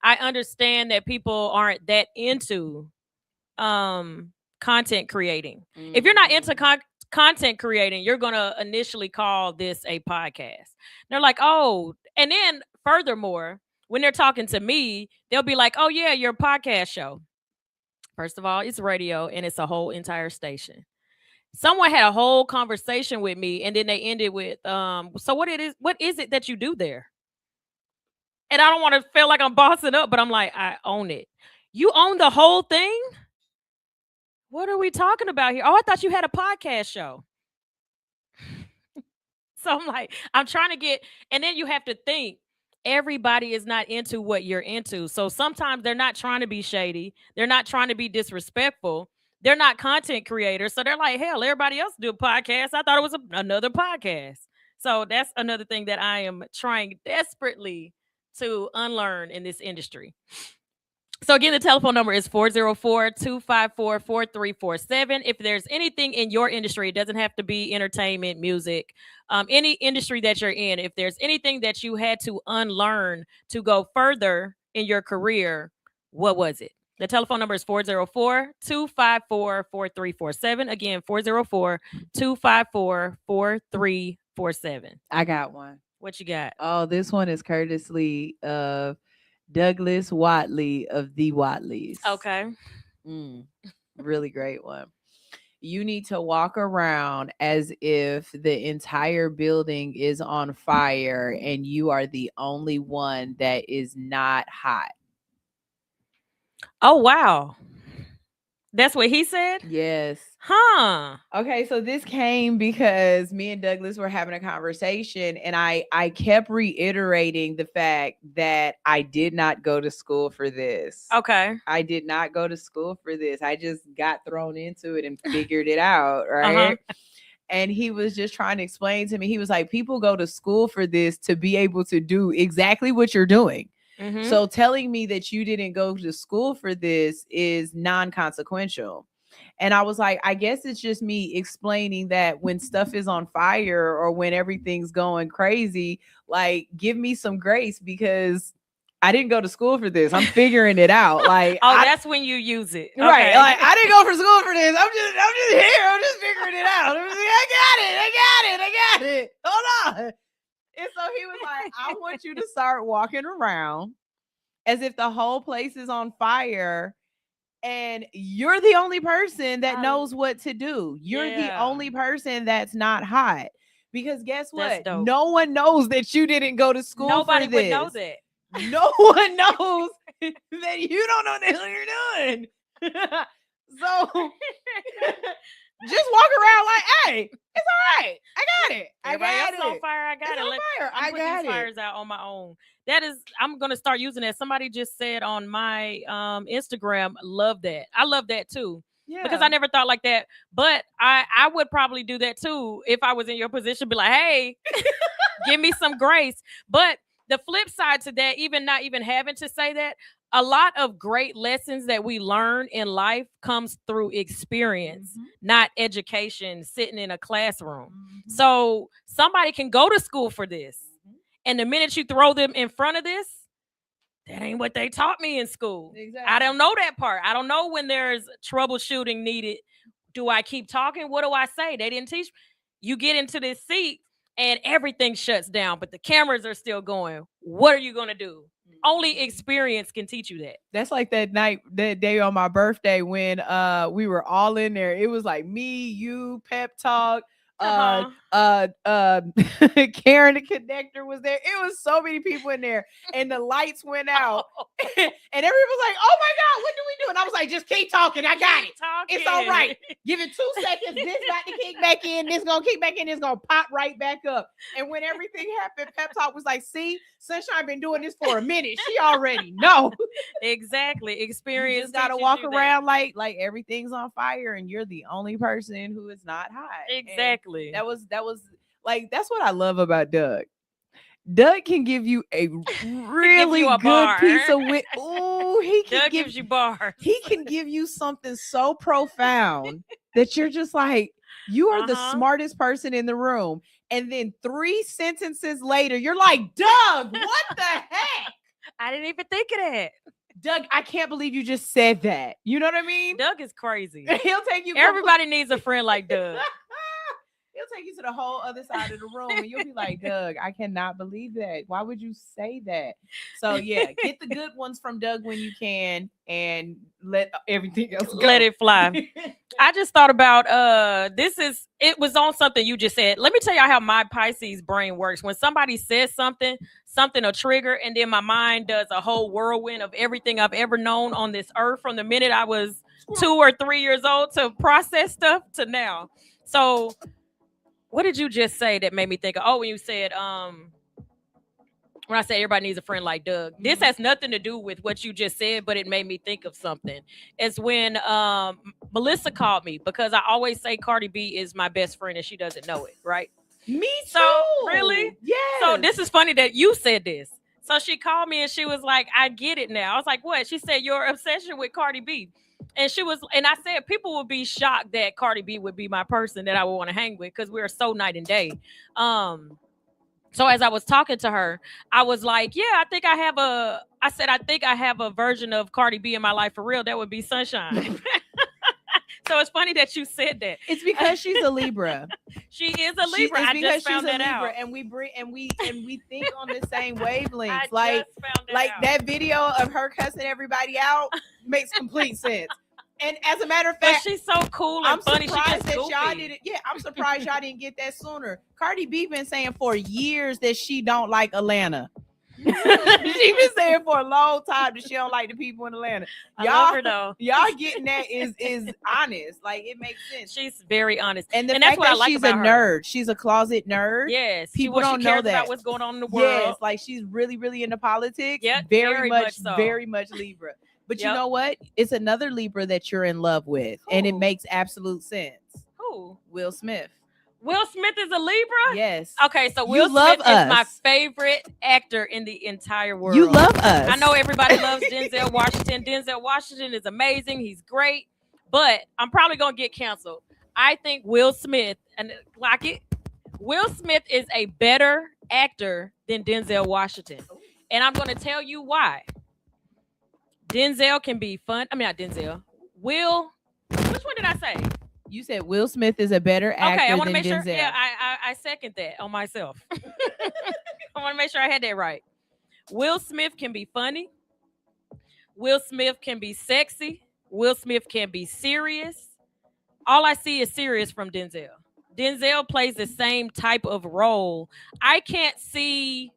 I understand that people aren't that into content creating. If you're not into content creating, you're going to initially call this a podcast. They're like, "Oh," and then furthermore, when they're talking to me, they'll be like, "Oh yeah, your podcast show." First of all, it's radio and it's a whole entire station. Someone had a whole conversation with me and then they ended with so what is it that you do there? And I don't want to feel like I'm bossing up, but I'm like, I own it. You own the whole thing? What are we talking about here? Oh, I thought you had a podcast show. So I'm like, I'm trying to get, and then you have to think everybody is not into what you're into. So sometimes they're not trying to be shady. They're not trying to be disrespectful. They're not content creators. So they're like, hell, everybody else do a podcast. I thought it was another podcast. So that's another thing that I am trying desperately to unlearn in this industry. So again, the telephone number is 404-254-4347. If there's anything in your industry, it doesn't have to be entertainment, music, any industry that you're in. If there's anything that you had to unlearn to go further in your career, what was it? The telephone number is 404-254-4347. Again, 404-254-4347. I got one. What you got? Oh, this one is courtesy of Douglas Watley of the Watleys. Okay. Really great one. You need to walk around as if the entire building is on fire and you are the only one that is not hot. Oh, wow. That's what he said? Yes. Huh. Okay, so this came because me and Douglas were having a conversation and I kept reiterating the fact that I did not go to school for this. Okay. I did not go to school for this. I just got thrown into it and figured it out, right? Uh-huh. And he was just trying to explain to me. He was like, people go to school for this to be able to do exactly what you're doing. Mhm. So telling me that you didn't go to school for this is non-consequential. And I was like, I guess it's just me explaining that when stuff is on fire or when everything's going crazy, like, give me some grace because I didn't go to school for this. I'm figuring it out. Like, that's when you use it. right? Okay. Like, I didn't go for school for this. I'm just here. I'm just figuring it out. I'm just like, I got it. Hold on. And so he was like, I want you to start walking around as if the whole place is on fire and you're the only person that knows what to do. You're the only person that's not hot. Because guess That's what? dope. No one knows that you didn't go to school Nobody for this. would know that. No one knows that you don't know what the hell you're doing. So just walk around like, hey, it's all right. I got it. Everybody else on fire. I got It's it. on fire. I'm I putting got these it. fires out on my own. I'm gonna start using that. Somebody just said on my Instagram, love that. I love that too. Yeah. Because I never thought like that. But I would probably do that too if I was in your position, be like, hey, give me some grace. But the flip side to that, even not even having to say that, a lot of great lessons that we learn in life comes through experience, not education, sitting in a classroom. So somebody can go to school for this. And the minute you throw them in front of this, that ain't what they taught me in school. Exactly. I don't know that part. I don't know when there's troubleshooting needed. Do I keep talking? What do I say? They didn't teach. You get into this seat and everything shuts down, but the cameras are still going. What are you going to do? Only experience can teach you that. That's like that day on my birthday when we were all in there. It was like me, you, pep talk, Karen the connector was there. It was so many people in there, and the lights went out, and everyone was like, "Oh my God, what do we do?" And I was like, "Just keep talking. I got it. It's all right. Give it 2 seconds. This got to kick back in. This gonna kick back in. This gonna pop right back up." And when everything happened, Pep Talk was like, "See, Sunshine been doing this for a minute. She already know." Exactly. Experience. You just gotta walk around like everything's on fire, and you're the only person who is not hot. Exactly. And that was like, that's what I love about Doug. Doug can give you a really you a good bar. piece of wit. Ooh, Doug gives you bars. He can give you something so profound that you're just like, you are the smartest person in the room. And then 3 sentences later, you're like, Doug, what the heck? I didn't even think of that. Doug, I can't believe you just said that. You know what I mean? Doug is crazy. He'll take you. Everybody needs a friend like Doug. He'll take you to the whole other side of the room, and you'll be like, Doug, I cannot believe that. Why would you say that? So yeah, get the good ones from Doug when you can, and let everything else go. Let it fly. I just thought about it was on something you just said. Let me tell y'all how my Pisces brain works. When somebody says something a trigger, and then my mind does a whole whirlwind of everything I've ever known on this earth from the minute I was 2 or 3 years old to process stuff to now. So what did you just say that made me think of? Oh, when you said, when I say everybody needs a friend like Doug, this has nothing to do with what you just said, but it made me think of something. It's when Melissa called me, because I always say Cardi B is my best friend and she doesn't know it, right? Me too. So really? Yeah. So this is funny that you said this. So she called me and she was like, I get it now. I was like, what? She said, your obsession with Cardi B. And I said, people would be shocked that Cardi B would be my person that I would want to hang with, because we're so night and day. So as I was talking to her, I was like, yeah, I think I have a version of Cardi B in my life for real. That would be Sunshine. So it's funny that you said that. It's because she's a Libra. She is a Libra. I just found that out. And we think on the same wavelengths. Like that video of her cussing everybody out makes complete sense. And as a matter of fact, but she's so cool and funny. Surprised that y'all didn't. Yeah, I'm surprised y'all didn't get that sooner. Cardi B been saying for years that she don't like Atlanta. She been saying for a long time that she don't like the people in Atlanta. I love her though. Y'all getting that is honest. Like, it makes sense. She's very honest. And that's fact what I that like she's about a her. nerd. She's a closet nerd. Yes. People don't know that. About what's going on in the world. Yes, like she's really, really into politics. Yeah, very much Libra. But you know what? It's another Libra that you're in love with. Who? And it makes absolute sense. Who? Will Smith. Will Smith is a Libra? Yes. Okay, so Will Smith is my favorite actor in the entire world. You love us. I know everybody loves Denzel Washington. Denzel Washington is amazing. He's great. But I'm probably going to get canceled. I think Will Smith, Will Smith is a better actor than Denzel Washington. And I'm going to tell you why. Denzel can be fun. I mean, not Denzel. Will. Which one did I say? You said Will Smith is a better actor I want to make Denzel. sure. Yeah, I second that on myself. I want to make sure I had that right. Will Smith can be funny. Will Smith can be sexy. Will Smith can be serious. All I see is serious from Denzel. Denzel plays the same type of role. I can't see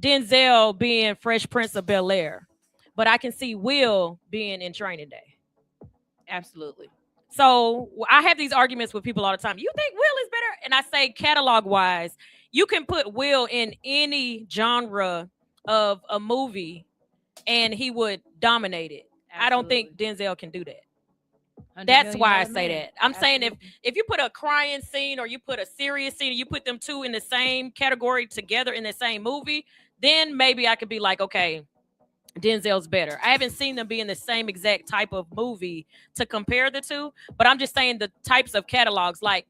Denzel being Fresh Prince of Bel-Air, but I can see Will being in Training Day. Absolutely. So I have these arguments with people all the time. You think Will is better? And I say, catalog-wise, you can put Will in any genre of a movie and he would dominate it. Absolutely. I don't think Denzel can do that. That's why I say that. I'm saying if you put a crying scene or you put a serious scene and you put them two in the same category together in the same movie, then maybe I could be like, okay, Denzel's better. I haven't seen them be in the same exact type of movie to compare the two, but I'm just saying the types of catalogs. Like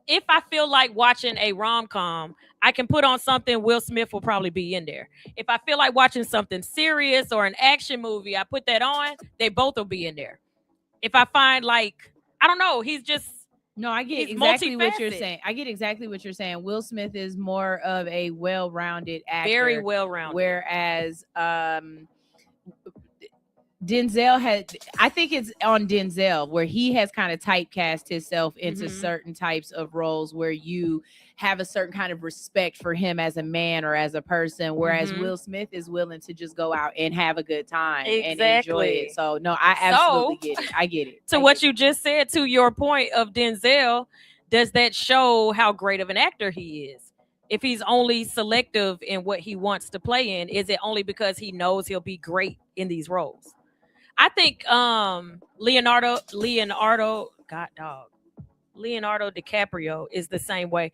if I feel like watching a rom-com, I can put on something. Will Smith will probably be in there. If I feel like watching something serious or an action movie, I put that on. They both will be in there. If I find like, I don't know, he's just No, I get he's exactly what you're multifaceted. saying. I get exactly what you're saying. Will Smith is more of a well-rounded actor, very well-rounded. whereas Denzel had, I think it's on Denzel where he has kind of typecast himself into certain types of roles where you have a certain kind of respect for him as a man or as a person, whereas Will Smith is willing to just go out and have a good time and enjoy it. So no, I absolutely get it. I get it. To what you just said, to your point of Denzel, does that show how great of an actor he is? If he's only selective in what he wants to play in, is it only because he knows he'll be great in these roles? I think Leonardo DiCaprio is the same way.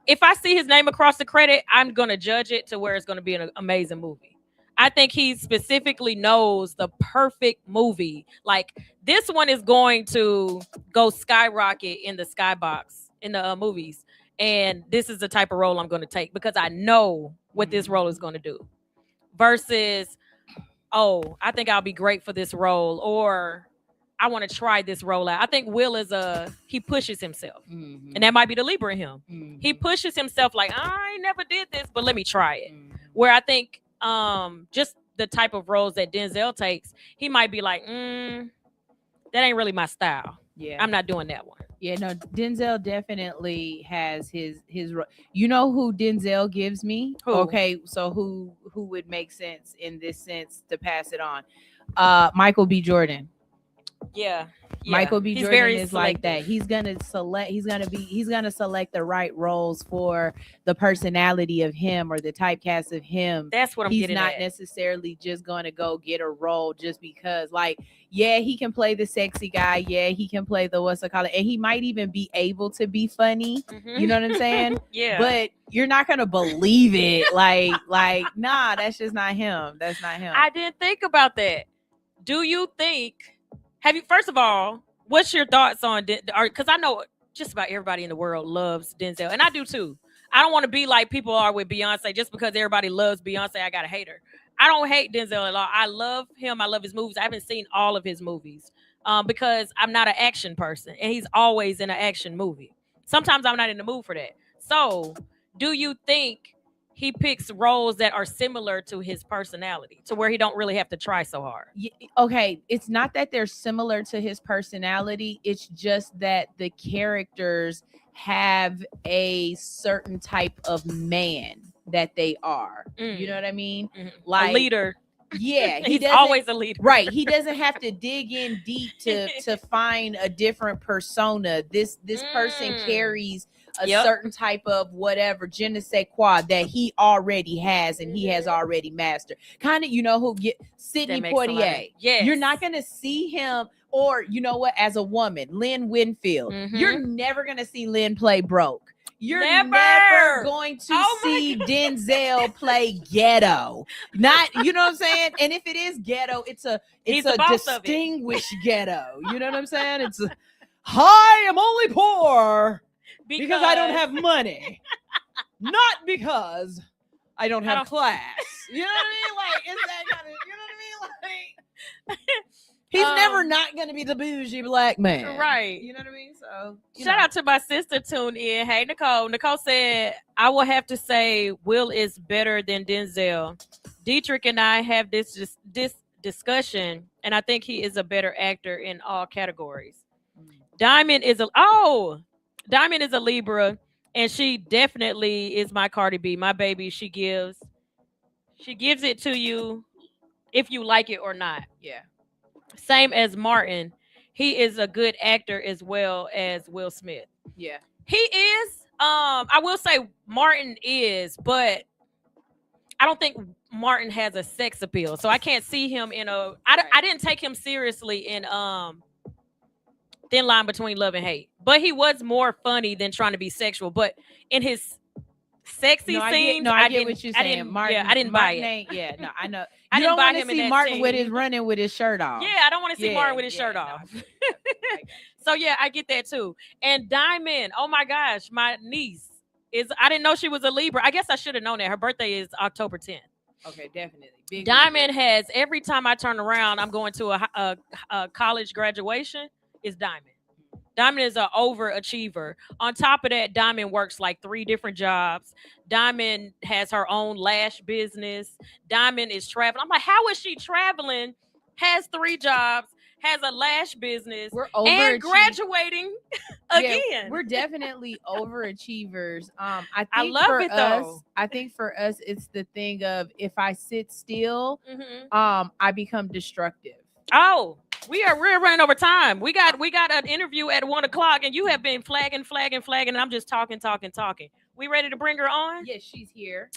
If I see his name across the credit, I'm going to judge it to where it's going to be an amazing movie. I think he specifically knows the perfect movie. Like, this one is going to go skyrocket in the skybox in the movies. And this is the type of role I'm going to take because I know what this role is going to do. Versus, oh, I think I'll be great for this role, or I want to try this role out. I think Will is he pushes himself. And that might be the Libra in him. He pushes himself like, I never did this, but let me try it. Where I think just the type of roles that Denzel takes, he might be like, that ain't really my style. Yeah, I'm not doing that one. Yeah, no, Denzel definitely has his. You know who Denzel gives me? Who? Okay, so who would make sense in this sense to pass it on? Michael B. Jordan. Yeah. Michael B. He's Jordan very is selective. like that. He's gonna select the right roles for the personality of him or the typecast of him. That's what I'm getting at. He's not necessarily just gonna go get a role just because, like, yeah, he can play the sexy guy. Yeah, he can play the what's it called, and he might even be able to be funny. You know what I'm saying? Yeah. But you're not gonna believe it. Like, nah, that's just not him. That's not him. I didn't think about that. Do you think? First of all, what's your thoughts on because I know just about everybody in the world loves Denzel, and I do too. I don't want to be like people are with Beyonce. Just because everybody loves Beyonce, I gotta hate her. I don't hate Denzel at all. I love him. I love his movies. I haven't seen all of his movies because I'm not an action person, and he's always in an action movie. Sometimes I'm not in the mood for that. So, do you think he picks roles that are similar to his personality, to where he don't really have to try so hard? Okay, it's not that they're similar to his personality. It's just that the characters have a certain type of man that they are. You know what I mean? Like a leader. Yeah, he's always a leader. Right. He doesn't have to dig in deep to find a different persona. This person carries a certain type of whatever, je ne sais quoi, that he already has and he has already mastered. Kind of, you know, who get Sidney Poitier. Yes. You're not going to see him, or you know what, as a woman, Lynn Winfield. You're never going to see Lynn play broke. You're never going to see Denzel play ghetto. Not, you know what I'm saying? And if it is ghetto, it's a distinguished ghetto. You know what I'm saying? It's hi, I'm only poor because I don't have money. Not because I don't have class. You know what I mean? Like, it's that kind of, you know what I mean? Like, he's never not going to be the bougie black man. Right. You know what I mean? So, shout out to my sister tuned in. Hey, Nicole. Nicole said, I will have to say Will is better than Denzel. Dietrich and I have this discussion, and I think he is a better actor in all categories. Diamond is a Libra, and she definitely is my Cardi B, my baby. She gives it to you if you like it or not. Yeah. Same as Martin. He is a good actor as well as Will Smith. Yeah. He is. I will say Martin is, but I don't think Martin has a sex appeal. So I can't see him in I didn't take him seriously in Thin Line Between Love and Hate. But he was more funny than trying to be sexual. But in his sexy scenes, I get what you're saying. Martin, I didn't buy it. Yeah, no, I know. I You didn't don't buy want to him in see that Martin scene. with his running with his shirt off. Yeah, I don't want to see Martin with his shirt off. So yeah, I get that too. And Diamond, oh my gosh, my niece is. I didn't know she was a Libra. I guess I should have known that. Her birthday is October 10th. Okay, definitely. Big Diamond has every time I turn around, I'm going to a college graduation. Is Diamond. Diamond is an overachiever. On top of that, Diamond works like 3 different jobs. Diamond has her own lash business. Diamond is traveling. I'm like, how is she traveling? Has 3 jobs, has a lash business, We're and overachievers. graduating again. We're definitely overachievers. I I think love for it, us, though. I think for us, it's the thing of if I sit still, Mhm. I become destructive. Oh, we're running over time. We got an interview at 1 o'clock, and you have been flagging, and I'm just talking. We ready to bring her on? Yes, she's here.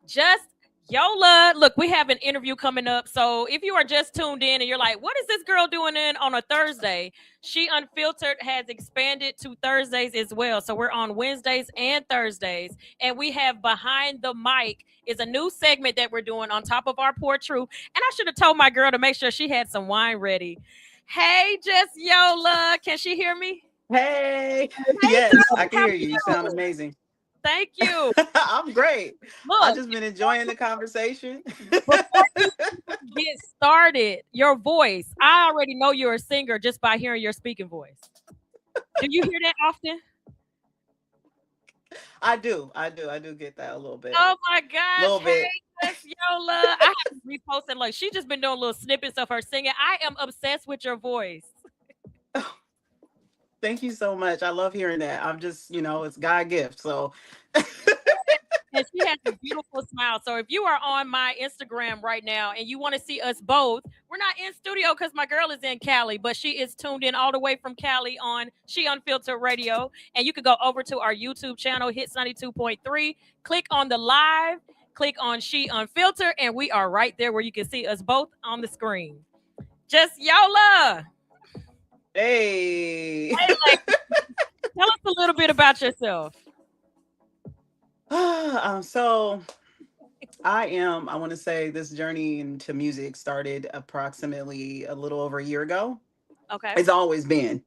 Just Yola, look, we have an interview coming up. So if you are just tuned in and you're like, what is this girl doing in on a Thursday? She Unfiltered has expanded to Thursdays as well. So we're on Wednesdays and Thursdays. And we have Behind the Mic is a new segment that we're doing on top of our Poor Truth. And I should have told my girl to make sure she had some wine ready. Hey, Just Yola, can she hear me? Hey, Hey, yes, girl, I can how hear you. You are sound you? amazing. Thank you. I'm great. I've Look, just been enjoying the conversation. before you get started, your voice. I already know you're a singer just by hearing your speaking voice. Do you hear that often? I do get that a little bit. Oh my gosh. Little Hey, bit. Miss Yola. I have to repost it. Like, she just been doing little snippets of her singing. I am obsessed with your voice. Thank you so much. I love hearing that. I'm just, it's God gift. So And she has a beautiful smile. So if you are on my Instagram right now and you want to see us both, we're not in studio because my girl is in Cali, but she is tuned in all the way from Cali on She Unfiltered Radio. And you can go over to our YouTube channel, Hits 92.3, click on the live, click on She Unfiltered, and we are right there where you can see us both on the screen. Just Yola. hey. Hey, tell us a little bit about yourself. So I want to say this journey into music started approximately a little over a year ago. Okay. It's always been.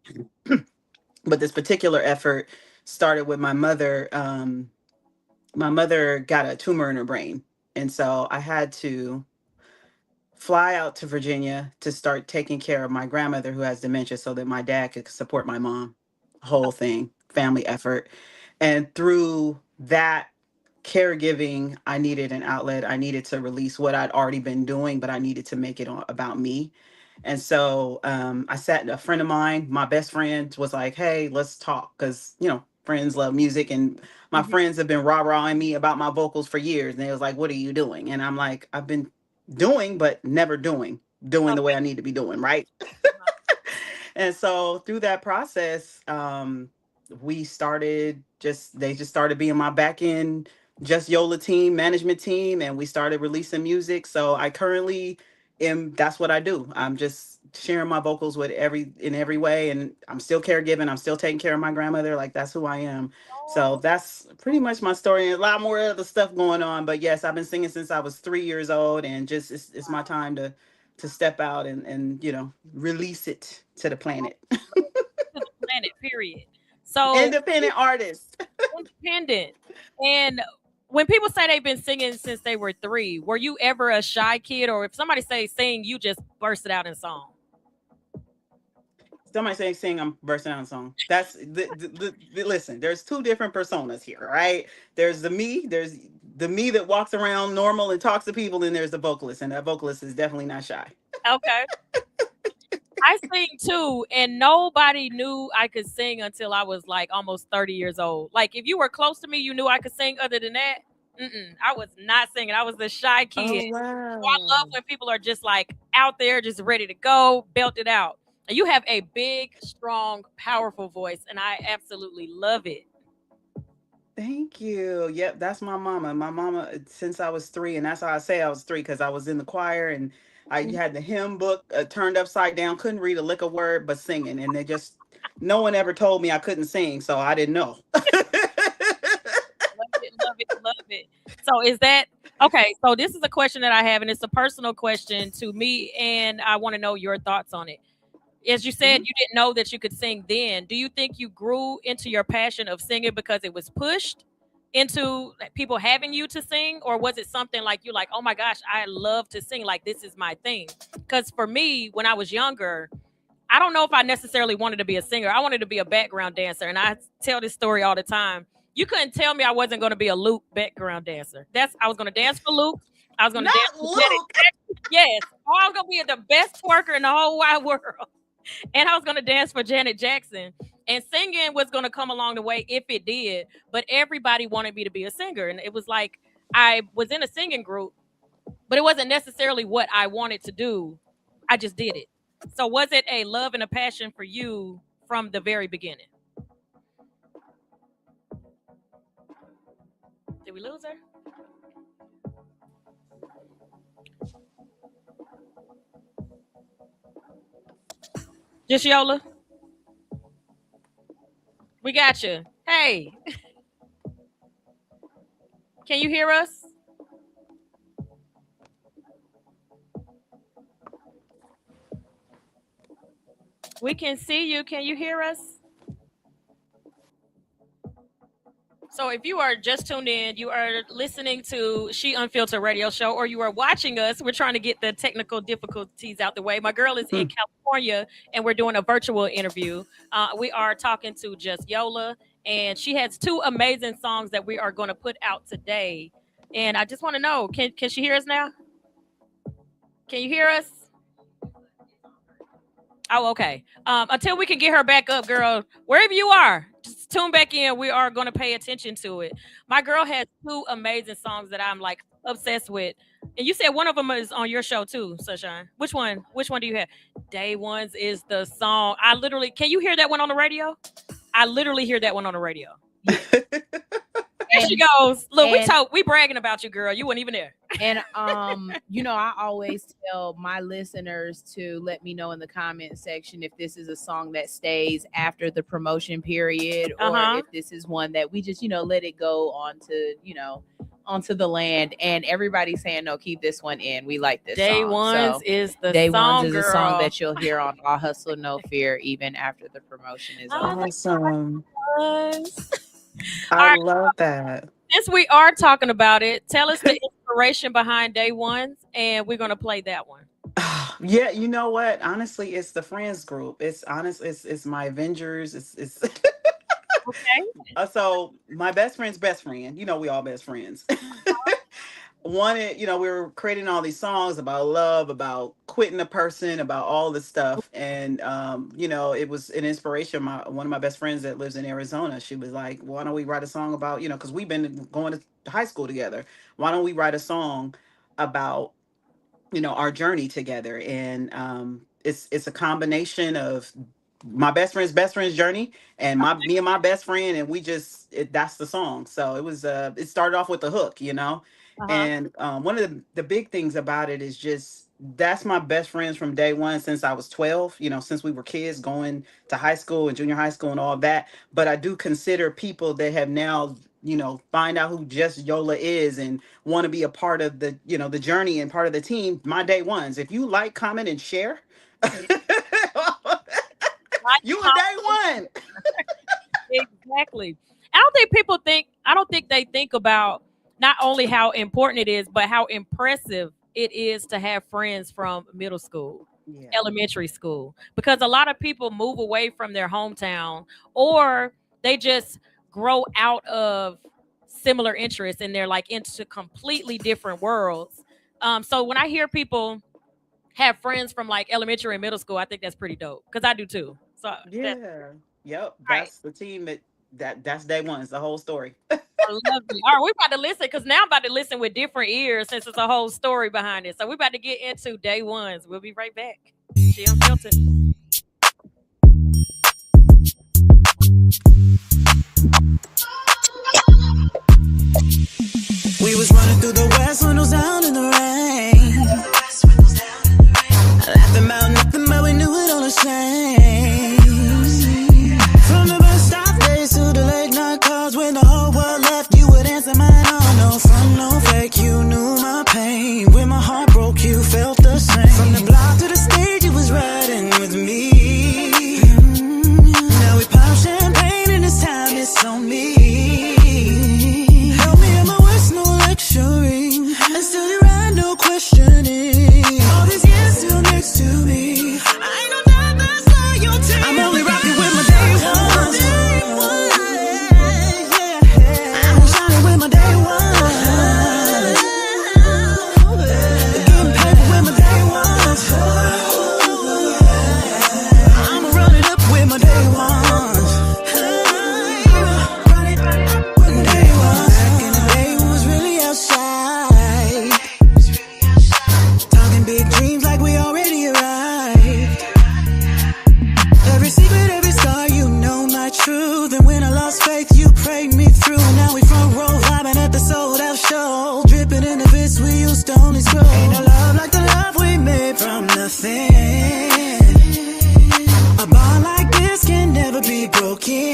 But this particular effort started with my mother. My mother got a tumor in her brain. And so I had to fly out to Virginia to start taking care of my grandmother who has dementia so that my dad could support my mom. Whole thing, family effort. And through that caregiving, I needed an outlet. I needed to release what I'd already been doing, but I needed to make it about me. And so I sat, a friend of mine, my best friend, was like, hey, let's talk. Because, friends love music. And my friends have been rah-rahing me about my vocals for years. And they was like, what are you doing? And I'm like, I've been doing, but never doing the way I need to be doing. Right. And so through that process, we started they just started being my back end Just Yola team, management team, and we started releasing music. So I currently that's what I do. I'm just sharing my vocals in every way, and I'm still caregiving. I'm still taking care of my grandmother. Like, that's who I am. So that's pretty much my story, and a lot more other stuff going on. But yes, I've been singing since I was 3 years old, and just it's my time to step out and release it to the planet. To the planet, period. So Independent artist. independent. And when people say they've been singing since they were 3, were you ever a shy kid, or if somebody say sing, you just burst it out in song? Somebody saying sing, I'm bursting out in song. That's listen, there's 2 different personas here, right? There's the me that walks around normal and talks to people, and there's the vocalist, and that vocalist is definitely not shy. Okay. I sing too, and nobody knew I could sing until I was like almost 30 years old. Like, if you were close to me, you knew I could sing. Other than that, I was not singing. I was the shy kid. Oh, wow. So I love when people are just like out there, just ready to go, belt it out. And you have a big, strong, powerful voice, and I absolutely love it. Thank you. Yep, that's my mama. My mama since I was 3, and that's how I say I was 3, because I was in the choir and I had the hymn book turned upside down, couldn't read a lick of word but singing, and no one ever told me I couldn't sing, so I didn't know. Love it. So is that okay? So this is a question that I have, and it's a personal question to me, and I want to know your thoughts on it. as you said, you didn't know that you could sing then. Do you think you grew into your passion of singing because it was pushed into like, people having you to sing, or was it something like you're like, oh my gosh, I love to sing, like this is my thing? Because for me, when I was younger, I don't know if I necessarily wanted to be a singer. I wanted to be a background dancer, and I tell this story all the time. You couldn't tell me I wasn't going to be a Luke background dancer. I was going to dance for Luke. I was going to dance for Janet. Yes, I was going to be the best twerker in the whole wide world. And I was going to dance for Janet Jackson. And singing was going to come along the way if it did. But everybody wanted me to be a singer. And it was like I was in a singing group, but it wasn't necessarily what I wanted to do. I just did it. So was it a love and a passion for you from the very beginning? Did we lose her? Just Yola? We got you. Hey. Can you hear us? We can see you. Can you hear us? So if you are just tuned in, you are listening to She Unfiltered radio show, or you are watching us. We're trying to get the technical difficulties out the way. My girl is in California, and we're doing a virtual interview. We are talking to Just Yola, and she has 2 amazing songs that we are going to put out today. And I just want to know, can she hear us now? Can you hear us? Oh, okay. Until we can get her back up, girl, wherever you are, just tune back in. We are going to pay attention to it. My girl has 2 amazing songs that I'm like obsessed with. And you said one of them is on your show too, Sunshine. Which one? Which one do you have? Day Ones is the song. Can you hear that one on the radio? I literally hear that one on the radio. There she goes. Look, we bragging about you, girl. You weren't even there. And I always tell my listeners to let me know in the comment section if this is a song that stays after the promotion period, or if this is one that we just, let it go onto the land. And everybody's saying, no, keep this one in. We like this Day song. Ones is the Day song, Ones is girl. a song that you'll hear on All Hustle No Fear even after the promotion is over. Awesome. I right. Love that. Since we are talking about it, tell us the inspiration behind Day Ones, and we're going to play that one. Yeah, you know what? Honestly, it's the friends group. It's my Avengers. It's Okay. So my best friend's best friend, we all best friends. Wanted, we were creating all these songs about love, about quitting a person, about all this stuff. And, it was an inspiration. One of my best friends that lives in Arizona, she was like, why don't we write a song about, because we've been going to high school together. Why don't we write a song about, our journey together? And it's a combination of my best friend's journey and me and my best friend, and that's the song. So it started off with the hook, and one of the big things about it is just that's my best friends from day one since I was 12, since we were kids going to high school and junior high school and all that. But I do consider people that have now find out who Just Yola is and want to be a part of the the journey and part of the team, my day ones. If you like, comment, and share, you a day one. Exactly. I don't think they think about not only how important it is, but how impressive it is to have friends from middle school, elementary school, because a lot of people move away from their hometown, or they just grow out of similar interests and they're like into completely different worlds. So when I hear people have friends from like elementary and middle school, I think that's pretty dope, because I do too. So that's the team that's day one. It's the whole story. I love it. All right, we're about to listen, because now I'm about to listen with different ears since it's a whole story behind it. So we're about to get into Day Ones. We'll be right back. She Unfiltered. We was running through the west windows down in the rain. Laughing about nothing, but we knew it all the same. From the bus stop days to the late night calls, when the whole world left, you would answer mine. Oh, no front, no fake, you knew my pain. When my heart broke, you felt the same. From the block to the stage, you was riding with me. faith you prayed me through. Now we front row vibing at the sold out show. Dripping in the bits we used to only scroll. Ain't no love like the love we made from nothing. A bond like this can never be broken.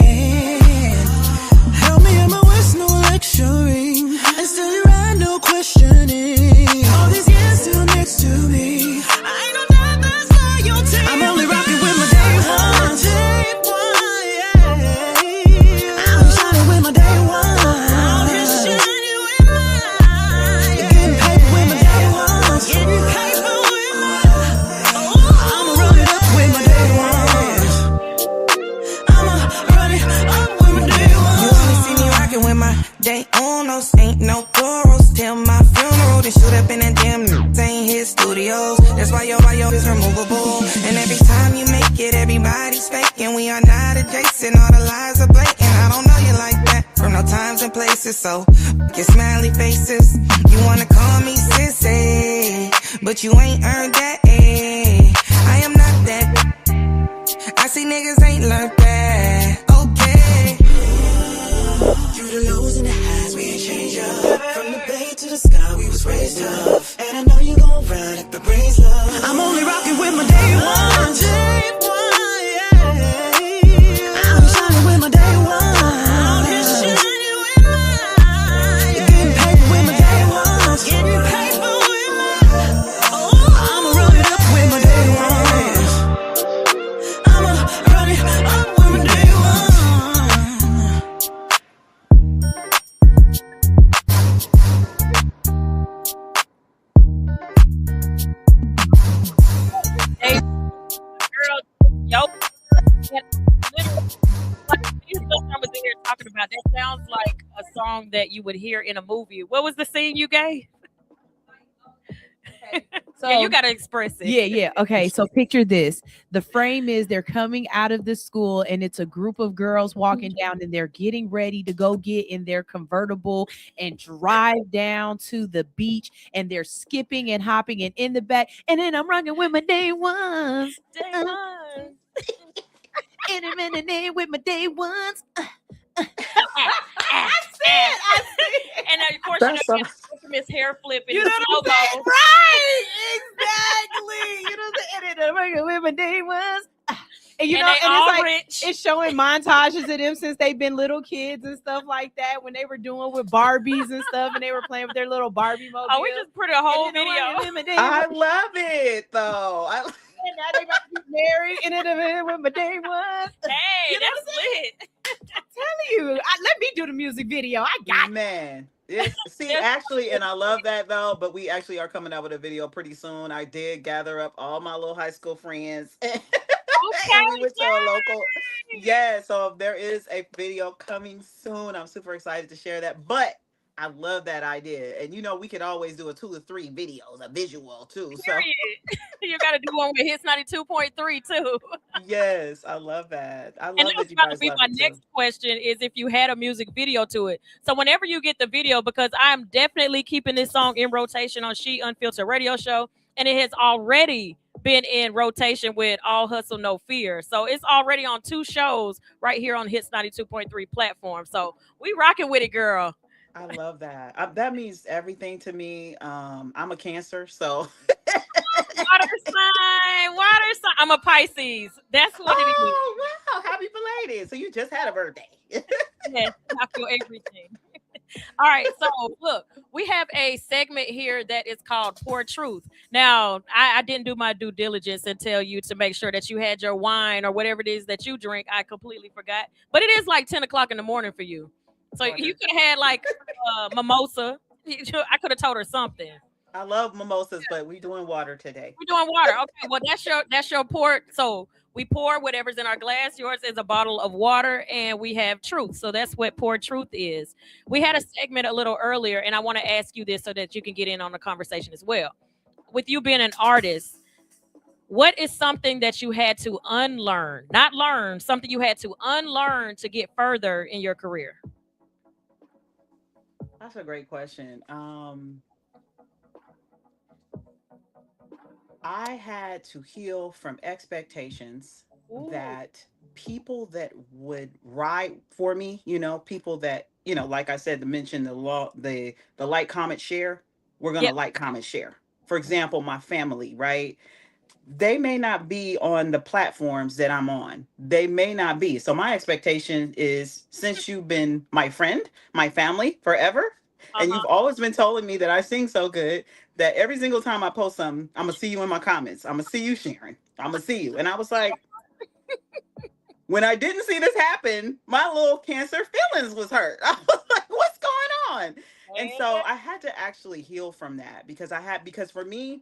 Help me in my West, no lecturing. And still you ride, no questioning. All these years still next to me. I ain't no doubt that's loyalty. I'm only rocking with my day one. Day one, yeah. I'm shining with my day one. I'm shining with my, yeah. Getting paper with my day one. Getting paper with my, oh, I'ma run it up with my day one. I'ma run it up with my day one. You only see me rocking with my day unos. Ain't no plurals till my funeral. Then shoot up in that damn ain't his studios. That's why your is removable. And every time you make it, everybody's faking. We are not adjacent, all the lies are blatant. I don't know you like that from no times and places. So your smiley faces, you wanna call me sissy, but you ain't earned that. I am not that. I see niggas ain't learned that. Okay. Through the lows and the highs, we ain't changed up. From the bay to the sky, we was raised tough. And I know you gon' ride if the brains love. I'm only rocking with my day one. Day one, yeah. I'm shining with my day one. I'm shining with my, yeah. Getting paper with my day one. Getting paper with my, oh, I'ma run it up with my day one. I'ma run it up with my day one. Hey, girl, yo, that literally, like, these stuff I was in here talking about. That sounds like a song that you would hear in a movie. What was the scene you gave? So Yeah, you got to express it. yeah. Okay, so picture this. The frame is they're coming out of the school and it's a group of girls walking down and they're getting ready to go get in their convertible and drive down to the beach and they're skipping and hopping and in the back. And then I'm rocking with my day ones. Day one. In a minute there with my day ones. I see. And of course, That's you know, Miss hair flipping. You know what I'm saying? Right. Exactly. You know what I'm saying? And then I'm rocking with my day ones. And you And know, they and all it's like rich. it's showing montages of them since they've been little kids and stuff like that. When they were doing with Barbies and stuff, and they were playing with their little Barbie mobile. Oh, we just put a whole video. I love it though. And now they about to get married, and then with my day one. Hey, You know that's lit. I'm telling you, let me do the music video. I got Man, see, actually, and I love that though. But we actually are coming out with a video pretty soon. I did gather up all my little high school friends, and Okay, we went to a local. Yeah, so there is a video coming soon. I'm super excited to share that. But I love that idea, and you know, we could always do a 2 or 3 videos, a visual too. So period. You got to do one with Hits 92.3 too. yes, I love that. I And love that was that you about to guys be love my it too. next question is if you had a music video to it. So whenever you get the video, because I'm definitely keeping this song in rotation on She Unfiltered radio show, and it has already been in rotation with All Hustle No Fear. So it's already on 2 shows right here on Hits 92.3 platform. So we rocking with it, girl. I love that. That means everything to me. I'm a Cancer, so. Water sign. I'm a Pisces. That's what it is. Oh wow! Happy belated. So you just had a birthday. Yes, I feel everything. All right, so look, we have a segment here that is called Pour Truth. Now, I didn't do my due diligence and tell you to make sure that you had your wine or whatever it is that you drink. I completely forgot. But it is like 10 o'clock in the morning for you. So Water. you could have had like mimosa. I could have told her something. I love mimosas, but we doing water today. We're doing water. Okay, well that's your pour. So we pour whatever's in our glass. Yours is a bottle of water, and we have truth. So that's what Pour Truth is. We had a segment a little earlier, and I want to ask you this so that you can get in on the conversation as well. With you being an artist, what is something that you had to unlearn, not learn, something you had to unlearn to get further in your career? That's a great question. I had to heal from expectations Ooh. that people that would ride for me, people that, like I said, to mention the law, the like, comment, share, we're going to Yep. like, comment, share. For example, my family, right? They may not be on the platforms that I'm on. They may not be. So my expectation is, since you've been my friend, my family forever, and Uh-huh. you've always been telling me that I sing so good, that every single time I post something, I'm gonna see you in my comments. I'm gonna see you sharing. I'm gonna see you. And I was like, when I didn't see this happen, my little cancer feelings was hurt. I was like, what's going on? And And so I had to actually heal from that, because for me,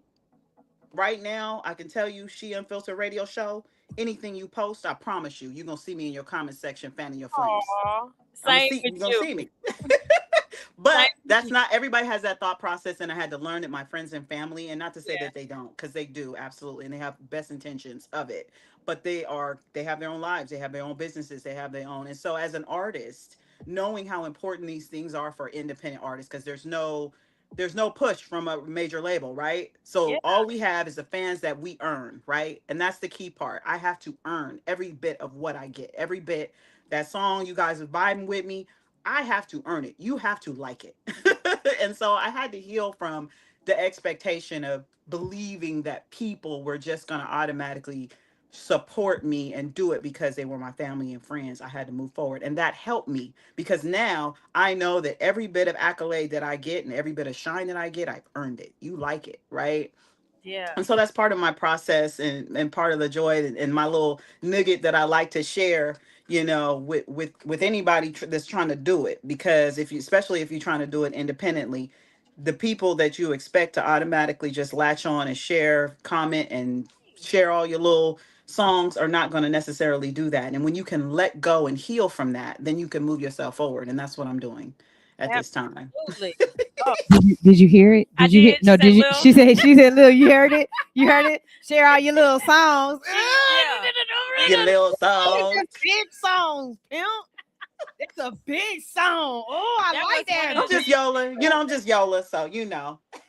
right now, I can tell you, She Unfiltered Radio Show, anything you post, I promise you're gonna see me in your comment section fanning your flames. aw, I'm gonna same see with you're gonna you. see me. Same But with that's you. not everybody has that thought process, and I had to learn that my friends and family, and not to say Yeah. that they don't, because they do absolutely, and they have best intentions of it. But they have their own lives, they have their own businesses, they have their own. And so as an artist, knowing how important these things are for independent artists, because there's no push from a major label, right? Yeah. So all we have is the fans that we earn, right? And that's the key part. I have to earn every bit of what I get, every bit. That song you guys are vibing with me, I have to earn it. You have to like it. And so I had to heal from the expectation of believing that people were just going to automatically support me and do it because they were my family and friends. I had to move forward. And that helped me, because now I know that every bit of accolade that I get and every bit of shine that I get, I've earned it. You like it, right? Yeah. And so that's part of my process, and part of the joy, and my little nugget that I like to share, with anybody that's trying to do it. Because especially if you're trying to do it independently, the people that you expect to automatically just latch on and share, comment, and share all your little songs are not going to necessarily do that. And when you can let go and heal from that, then you can move yourself forward. And that's what I'm doing at this time. Absolutely. Oh, Did you hear it? I Did you hear? did. She No, say, did you? "Lil." She said, "Lil, you heard it? You heard it? Share all your little songs. Yeah. Your little songs. Big songs, pimp. It's a big song. Oh, I That was like one that. of the I'm just Yola. I'm just Yola. So,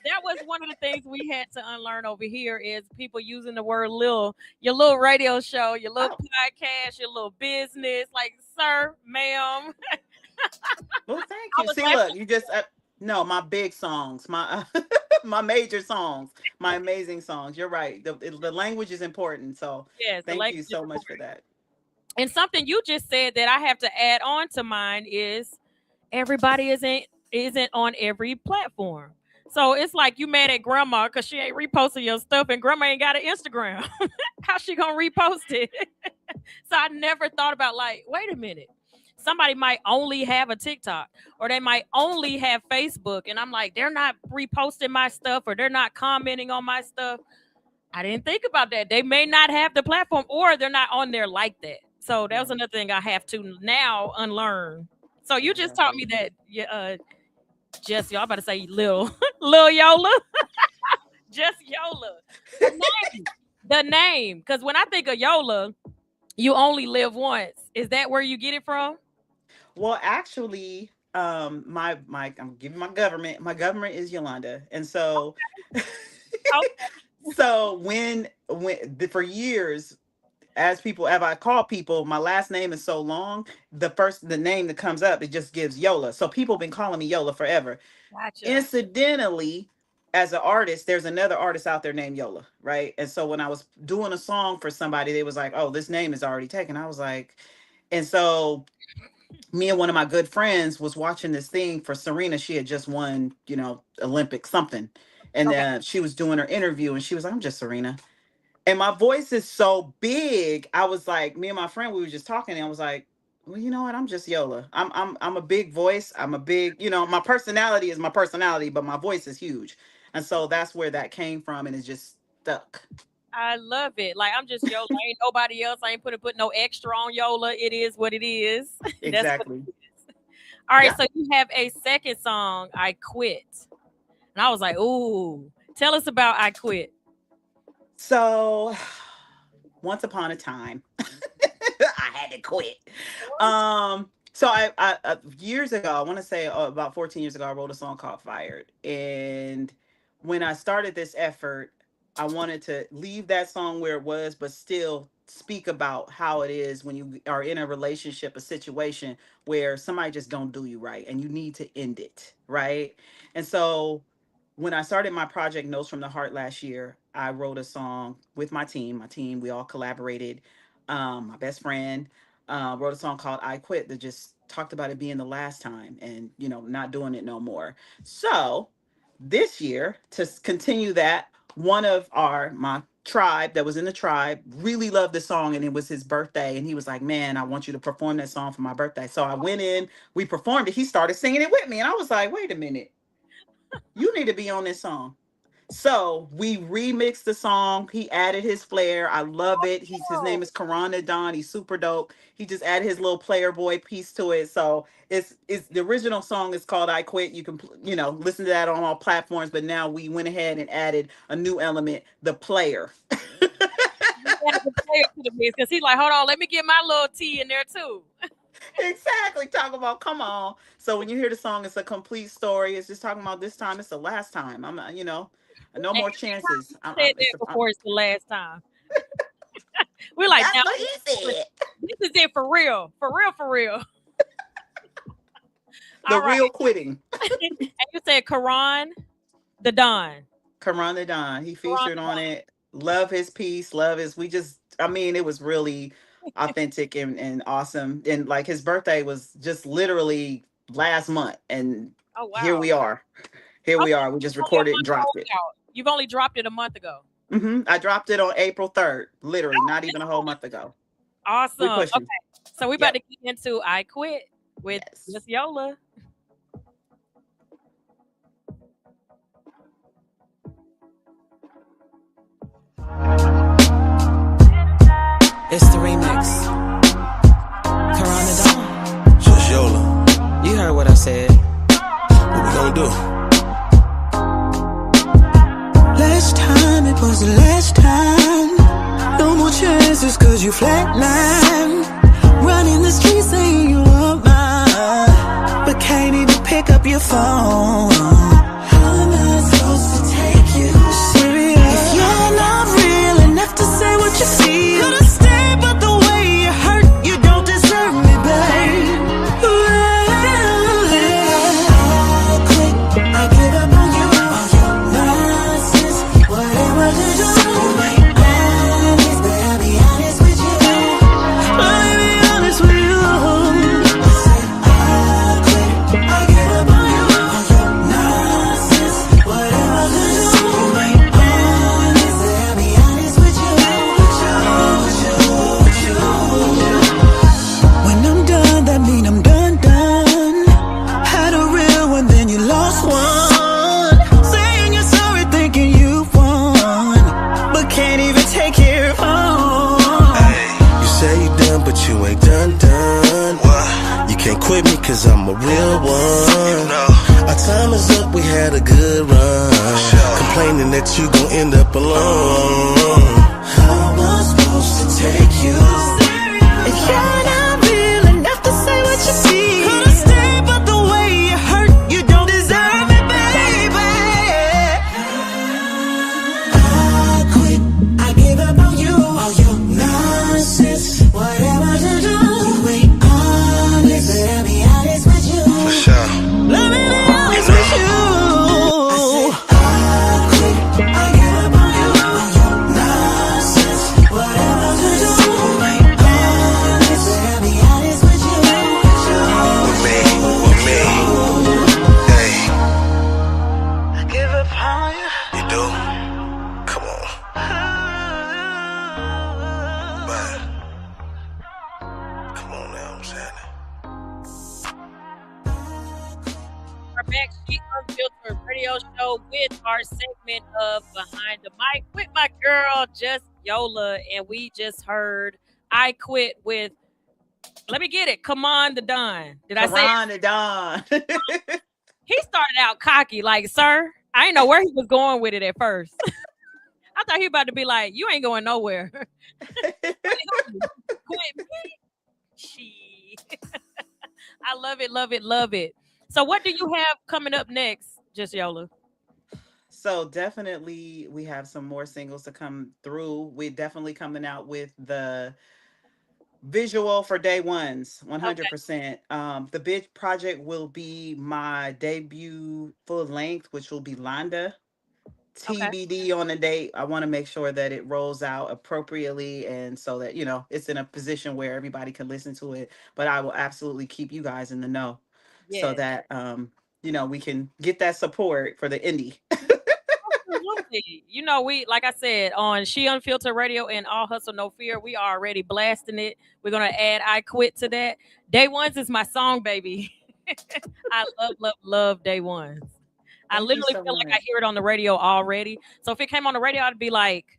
that was one of the things we had to unlearn over here is people using the word little, your little radio show, your little Oh, podcast, your little business. Like, sir, ma'am. well, thank I you. was See, like, look, you just, no, my big songs, my, my major songs, my amazing songs. You're right. The language is important. So, yes, the thank you language is so much for important. that. And something you just said that I have to add on to mine is everybody isn't on every platform. So it's like you mad at grandma because she ain't reposting your stuff and grandma ain't got an Instagram. How she gonna repost it? So I never thought about like, wait a minute. Somebody might only have a TikTok or they might only have Facebook. And I'm like, they're not reposting my stuff or they're not commenting on my stuff. I didn't think about that. They may not have the platform or they're not on there like that. So that was Right. another thing I have to now unlearn. So you just taught Exactly. me that, yeah, Jesse, I'm about to say Lil, Lil Yola, just Yola. The name, the name. Because when I think of Yola, you only live once. Is that where you get it from? Well, actually, I'm giving my government. My government is Yolanda. And so, Okay. so for years, as I call people, my last name is so long, the name that comes up, it just gives Yola. So people been calling me Yola forever. Gotcha. Incidentally, as an artist, there's another artist out there named Yola, right? And so when I was doing a song for somebody, they was like, "Oh, this name is already taken." I was like, and so me and one of my good friends was watching this thing for Serena. She had just won, Olympic something. And Okay. she was doing her interview, and she was like, "I'm just Serena." And my voice is so big. I was like, me and my friend, we were just talking, and I was like, well, you know what? I'm just Yola. I'm a big voice. I'm a big, my personality is my personality, but my voice is huge. And so that's where that came from, and it's just stuck. I love it. Like I'm just Yola. Ain't nobody else. I ain't put no extra on Yola. It is what it is. That's what Exactly. it is. All right. Yeah. So you have a second song, I Quit. And I was like, ooh, tell us about I Quit. So once upon a time, I had to quit. So years ago, I want to say about 14 years ago, I wrote a song called Fired. And when I started this effort, I wanted to leave that song where it was, but still speak about how it is when you are in a relationship, a situation where somebody just don't do you right and you need to end it, right? And so when I started my project Notes from the Heart last year, I wrote a song with my team. My team, we all collaborated. My best friend wrote a song called I Quit that just talked about it being the last time and, not doing it no more. So this year, to continue that, one of my tribe that was in the tribe really loved the song, and it was his birthday, and he was like, man, I want you to perform that song for my birthday. So I went in, we performed it, he started singing it with me, and I was like, wait a minute, you need to be on this song. So we remixed the song. He added his flair. I love it. His name is Karan Don. He's super dope. He just added his little player boy piece to it. So it's the original song is called I Quit. You can listen to that on all platforms. But now we went ahead and added a new element, the player. Because he's like, hold on, let me get my little T in there too. Exactly. Talk about come on. So when you hear the song, it's a complete story. It's just talking about this time. It's the last time. I'm not, no more chances. Said that before it's the last time. We're like, that's now, what he said. this is it for real. For real, for real. The All right. real quitting. And you said Karan the Don. Karan the Don. He featured on it. Love his piece. It was really authentic and awesome. And like his birthday was just literally last month. And Oh, wow. here we are. Here we are. We just recorded and dropped it. You've only dropped it a month ago. I dropped it on April 3rd. Literally, not even a whole month ago. Awesome. Okay. So we're about to get into I Quit with Miss Yola. It's the remix. Karana Dawn. Just Yola. You heard what I said. What we gonna do? Last time, it was the last time. No more chances, cause you flatline. Running the streets saying you want mine, but can't even pick up your phone. How am I supposed to take you serious if you're not real enough to say what you feel? Could've stayed, but the way you hurt, you don't deserve me, babe. I'll quit, I give up on you, all your nonsense, whatever you do. You ain't honest, but I'll be honest with you. I'll be honest with you. I said I'll quit, I give up on you, all your nonsense, whatever you do. You ain't honest, but I'll be honest with you. When I'm done, that mean I'm done. Had a real one, then you lost one. Saying you're sorry, thinking you won, but can't even take care of home. You say you done, but you ain't done. What? You can't quit me, cause I'm a real one. Our time is up, we had a good run. Complaining that you gon' end up alone. How am I supposed to take you if you're not real enough to say what you feel? Could've stayed, but the way you hurt, you don't deserve it, baby. I quit, I give up on you, all your nonsense, whatever you do. You ain't honest, but I'll be honest with you. For sure. Let me be honest with you. I said I quit, I give up on you, all your nonsense, whatever you do. You ain't honest, but I'll be honest with you. With me. Hey, I give up on you. you do? Come on. But, come on now, I'm saying it. Our backseat Unfiltered radio show with our segment of Behind the Mic with my girl, Just Yola. And we just heard I Quit with, let me get it, Come On the Don. Did I say Karan the Don. he started out cocky, like, sir, I didn't know where he was going with it at first. I thought he was about to be like, you ain't going nowhere. Quit me. She. I love it, love it, love it. So what do you have coming up next, Just Yola? So definitely we have some more singles to come through. We're definitely coming out with the visual for day ones, Okay. 100%. The big project will be my debut full length, which will be Londa. Okay. TBD on the date. I want to make sure that it rolls out appropriately and so that, it's in a position where everybody can listen to it. But I will absolutely keep you guys in the know so Yes. that, we can get that support for the indie. Absolutely. We like I said on She Unfiltered Radio and All Hustle No Fear, we are already blasting it. We're gonna add I Quit to that. Day Ones is my song, baby. I love, love, love Day Ones. I Thank you literally so feel like I much. hear it on the radio already. So if it came on the radio, I'd be like,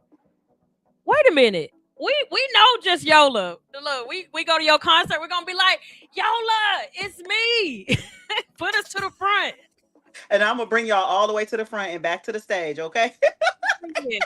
wait a minute. We know just Yola. Look, we go to your concert, we're gonna be like, Yola, it's me. Put us to the front. And I'm going to bring y'all all the way to the front and back to the stage, okay? Period.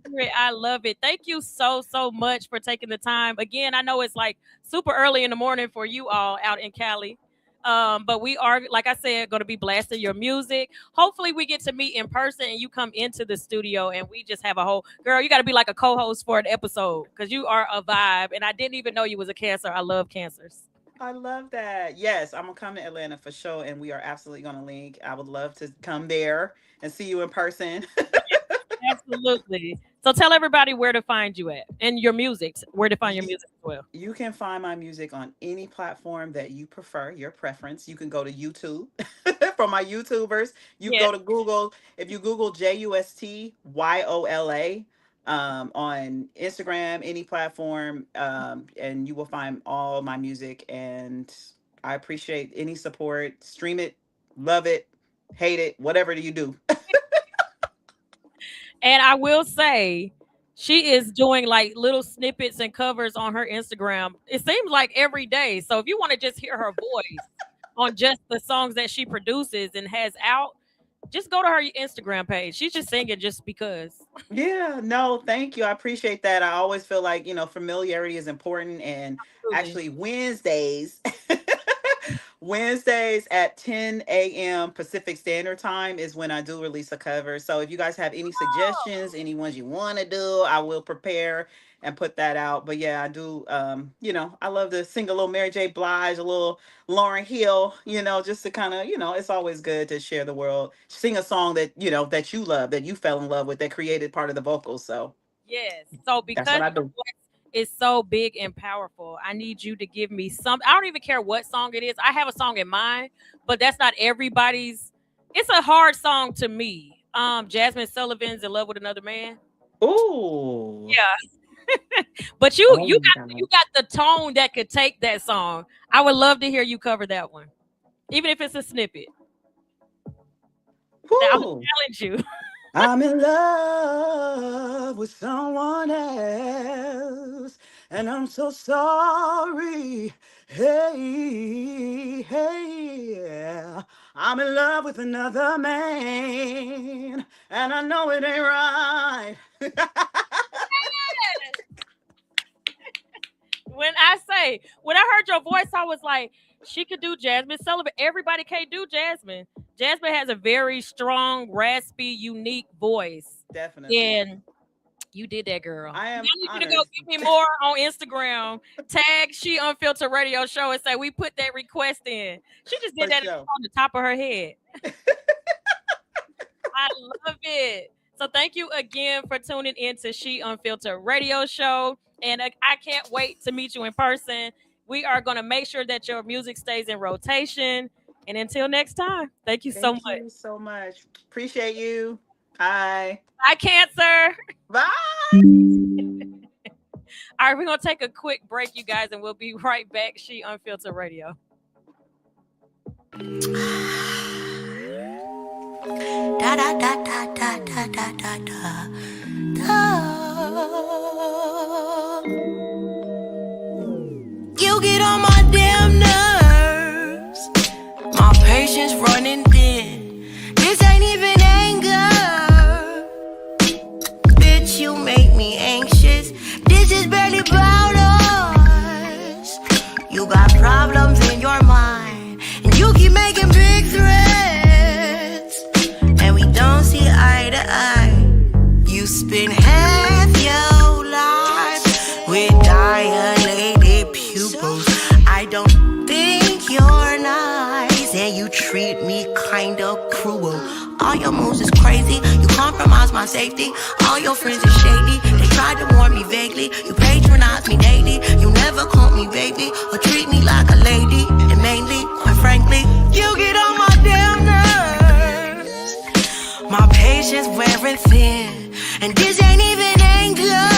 Period. I love it. Thank you so, so much for taking the time. Again, I know it's like super early in the morning for you all out in Cali. But we are, like I said, going to be blasting your music. Hopefully, we get to meet in person and you come into the studio and we just have a whole girl. You got to be like a co-host for an episode because you are a vibe. And I didn't even know you was a Cancer. I love Cancers. I love that. Yes, I'm going to come to Atlanta for sure. And we are absolutely going to link. I would love to come there and see you in person. Absolutely. So tell everybody where to find you at and your music, where to find your You, music as well. you can find my music on any platform that you prefer, your preference. You can go to YouTube for my YouTubers. You Yeah. go to Google. If you Google JUSTYOLA on Instagram, any platform, and you will find all my music. And I appreciate any support. Stream it, love it, hate it, whatever do you do. And I will say, she is doing like little snippets and covers on her Instagram. It seems like every day. So if you want to just hear her voice on just the songs that she produces and has out, just go to her Instagram page. She's just singing just because. Yeah, no, thank you. I appreciate that. I always feel like, familiarity is important. And Absolutely. actually, Wednesdays, Wednesdays at 10 a.m. Pacific Standard Time is when I do release a cover. So if you guys have any suggestions, any ones you want to do, I will prepare and put that out. But yeah, I do, I love to sing a little Mary J. Blige, a little Lauren Hill, just to kind of, it's always good to share the world, sing a song that, that you love, that you fell in love with, that created part of the vocals. So Yes. So that's because what I your do. voice is so big and powerful, I need you to give me some. I don't even care what song it is. I have a song in mind, but that's not everybody's. It's a hard song to me. Jasmine Sullivan's "In Love with Another Man." Ooh. Yeah, but you Oh you my got God. you got the tone that could take that song. I would love to hear you cover that one, even if it's a snippet. Now I'm gonna Woo. challenge you. I'm in love with someone else, and I'm so sorry. Hey, hey, yeah. I'm in love with another man, and I know it ain't right. When I heard your voice, I was like, she could do Jasmine Sullivan. Everybody can't do Jasmine. Jasmine has a very strong, raspy, unique voice. Definitely. And you did that, girl. I I am need you to go honored. give me more on Instagram. Tag She Unfiltered Radio Show and say we put that request in. She just For did that sure. on the top of her head. I love it. So thank you again for tuning in to She Unfiltered Radio Show. And I can't wait to meet you in person. We are going to make sure that your music stays in rotation. And until next time, thank you so Thank much. you so much. Appreciate you. Bye. Bye, Cancer. Bye. All right, we're going to take a quick break, you guys, and we'll be right back. She Unfiltered Radio. Da da da da da da da da da da. You get on my damn nerves. My patience running thin. This ain't even anger. Bitch, you make me anxious. This is barely about us. You got problems in your mind, and you keep making big threats. And we don't see eye to then you treat me kinda cruel. All your moves is crazy, you compromise my safety. All your friends are shady, they tried to warn me vaguely. You patronize me daily, you never call me baby or treat me like a lady. And mainly, quite frankly, you get on my damn nerves. My patience wearing thin, and this ain't even anger.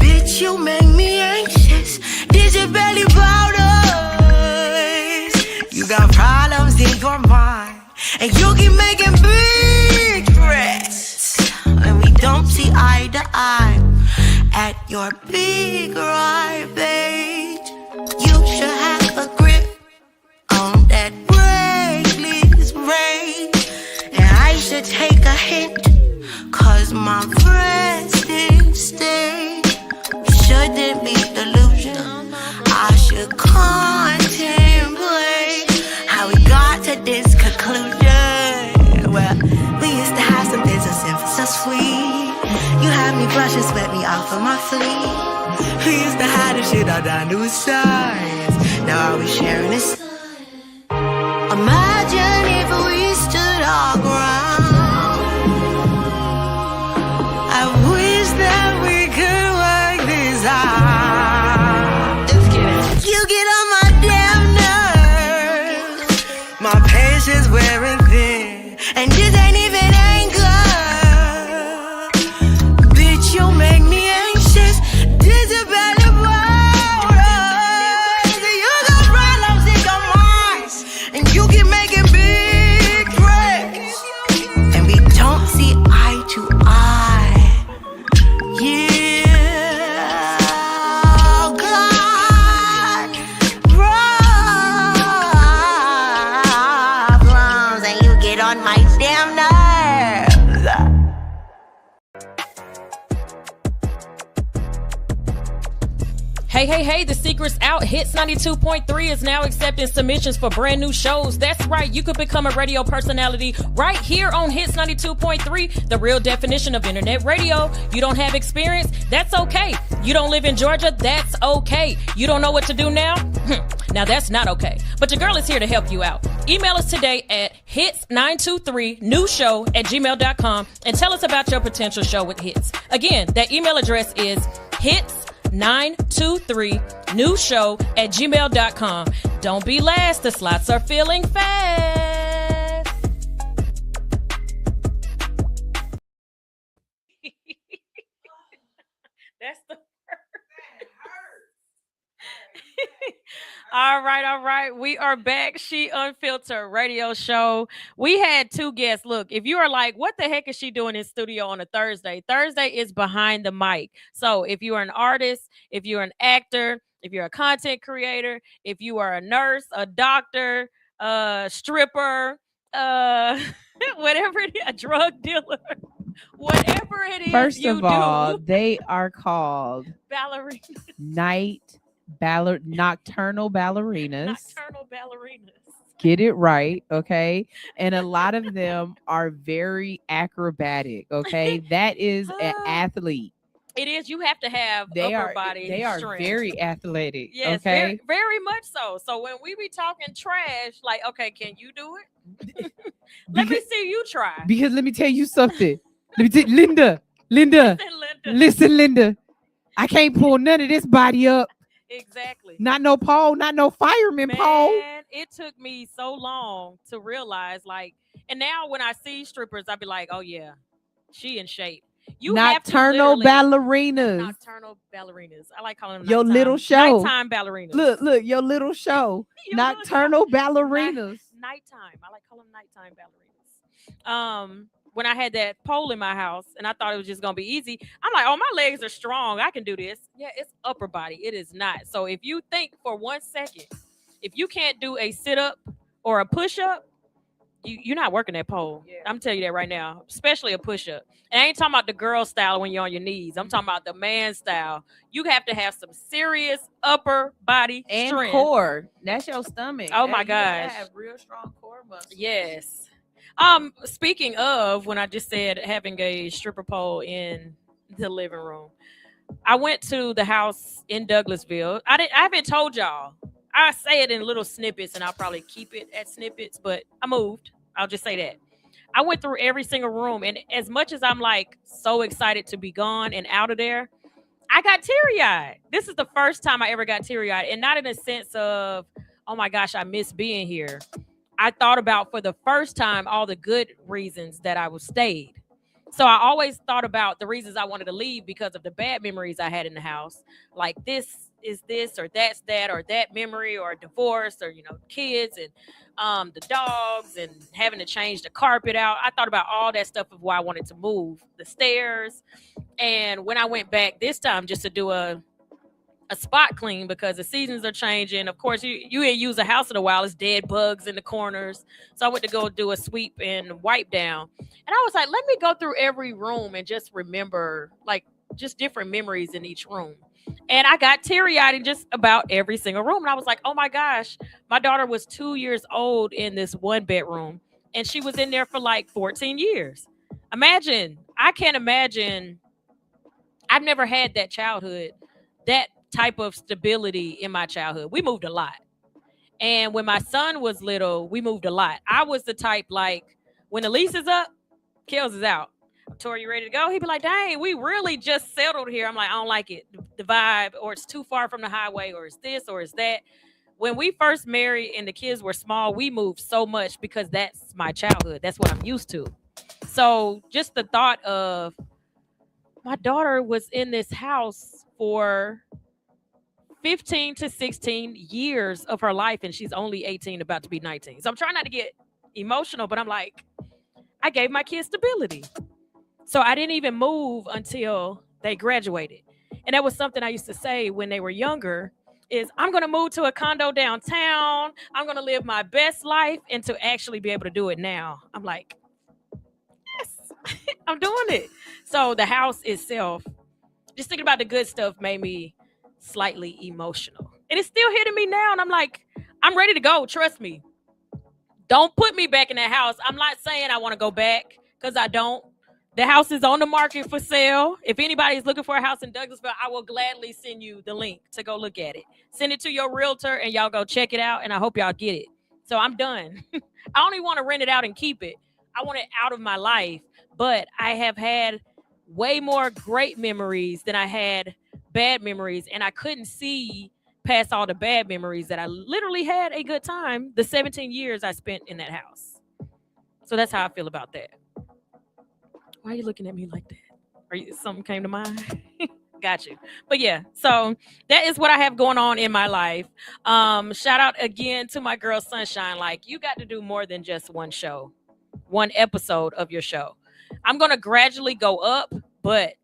Bitch, you make me anxious. This is barely about us. You got problems in your mind, and you keep making big threats. And we don't see eye to eye at your big right page. You should have a grip on that reckless rage. And I should take a hint, cause my resting state shouldn't be delusional. I should contemplate how we got to this conclusion. Well, we used to have something so simple, so sweet. You had me blushing, sweat me off of my fleet. We used to have this shit all down to a science. Now are we sharing this? Imagine if we stood our ground. I wish that we could work this out. Just kidding. You get on my damn nerves. My patience wearing thin, and this ain't even anger. Bitch, you make me anxious. This is bad about us. You got problems in your mind, and you keep making big threats. And we don't see eye to eye. Yeah, God, problems, and you get on my damn nerves. Hey, the secret's out. Hits 92.3 is now accepting submissions for brand new shows. That's right, you could become a radio personality right here on Hits 92.3, the real definition of internet radio. You don't have experience? That's okay. You don't live in Georgia? That's okay. You don't know what to do now? Now that's not okay. But your girl is here to help you out. Email us today at hits923newshow@gmail.com and tell us about your potential show with Hits. Again, that email address is hits923newshow@gmail.com. Don't be last. The slots are filling fast. That's the All right. We are back. She Unfiltered radio show. We had two guests. Look, if you are like, what the heck is she doing in studio on a Thursday? Thursday is behind the mic. So if you are an artist, if you're an actor, if you're a content creator, if you are a nurse, a doctor, a stripper, whatever it is, a drug dealer, whatever it is First you of all, do, they are called ballerina. nocturnal ballerinas. Nocturnal ballerinas. Get it right, okay? And a lot of them are very acrobatic, okay? That is an athlete. It is. You have to have upper body They are strength. very athletic, Yes, okay? very, very much so. So when we be talking trash, like, okay, can you do it? Let me see you try. Because let me tell you something. Linda. Listen, Linda. I can't pull none of this body up. Exactly. Not no pole, not no fireman pole. Man, it took me so long to realize, like, and now when I see strippers, I be like, oh yeah, she in shape. You Nocturnal ballerinas. Nocturnal ballerinas. I like calling them your little show. Nighttime ballerinas. Look, your little show. Nocturnal ballerinas. Nighttime. I like calling them nighttime ballerinas. When I had that pole in my house and I thought it was just gonna be easy, I'm like, oh, my legs are strong. I can do this. Yeah, it's upper body. It is not. So if you think for 1 second, if you can't do a sit-up or a push-up, you're not working that pole. Yeah. I'm telling you that right now, especially a push-up. And I ain't talking about the girl style when you're on your knees. I'm talking about the man style. You have to have some serious upper body and strength. Core. That's your stomach. Oh my gosh. Have real strong core muscles. Yes. Speaking of, when I just said having a stripper pole in the living room, I went to the house in Douglasville. I haven't told y'all I say it in little snippets, and I'll probably keep it at snippets. But I moved. I'll just say that. I went through every single room, and as much as I'm like so excited to be gone and out of there, I got teary eyed. This is the first time I ever got teary eyed, and not in a sense of, oh my gosh, I miss being here. I thought about for the first time all the good reasons that I was stayed. So I always thought about the reasons I wanted to leave because of the bad memories I had in the house, like this is this or that's that or that memory or divorce or kids and the dogs and having to change the carpet out. I thought about all that stuff of why I wanted to move the stairs. And when I went back this time just to do a spot clean because the seasons are changing. Of course, you ain't use a house in a while. It's dead bugs in the corners. So I went to go do a sweep and wipe down. And I was like, let me go through every room and just remember like just different memories in each room. And I got teary-eyed in just about every single room. And I was like, oh my gosh, my daughter was 2 years old in this one bedroom. And she was in there for like 14 years. Imagine, I can't imagine. I've never had that childhood, that type of stability in my childhood. We moved a lot. And when my son was little, we moved a lot. I was the type like when the lease is up, Kels is out. Tori, you ready to go? He'd be like, dang, we really just settled here. I'm like, I don't like it. The vibe, or it's too far from the highway, or it's this, or it's that. When we first married and the kids were small, we moved so much because that's my childhood. That's what I'm used to. So just the thought of my daughter was in this house for 15 to 16 years of her life, and she's only 18, about to be 19. So I'm trying not to get emotional, but I'm like, I gave my kids stability. So I didn't even move until they graduated. And that was something I used to say when they were younger is I'm going to move to a condo downtown. I'm going to live my best life, and to actually be able to do it now, I'm like, yes, I'm doing it. So the house itself, just thinking about the good stuff made me slightly emotional. And it's still hitting me now. And I'm like, I'm ready to go. Trust me. Don't put me back in that house. I'm not saying I want to go back because I don't. The house is on the market for sale. If anybody's looking for a house in Douglasville, I will gladly send you the link to go look at it. Send it to your realtor and y'all go check it out. And I hope y'all get it. So I'm done. I only want to rent it out and keep it. I want it out of my life. But I have had way more great memories than I had bad memories. And I couldn't see past all the bad memories that I literally had a good time the 17 years I spent in that house. So that's how I feel about that. Why are you looking at me like that? Something came to mind? Got you. But yeah, so that is what I have going on in my life. Shout out again to my girl Sunshine. Like, you got to do more than just one show, one episode of your show. I'm going to gradually go up, but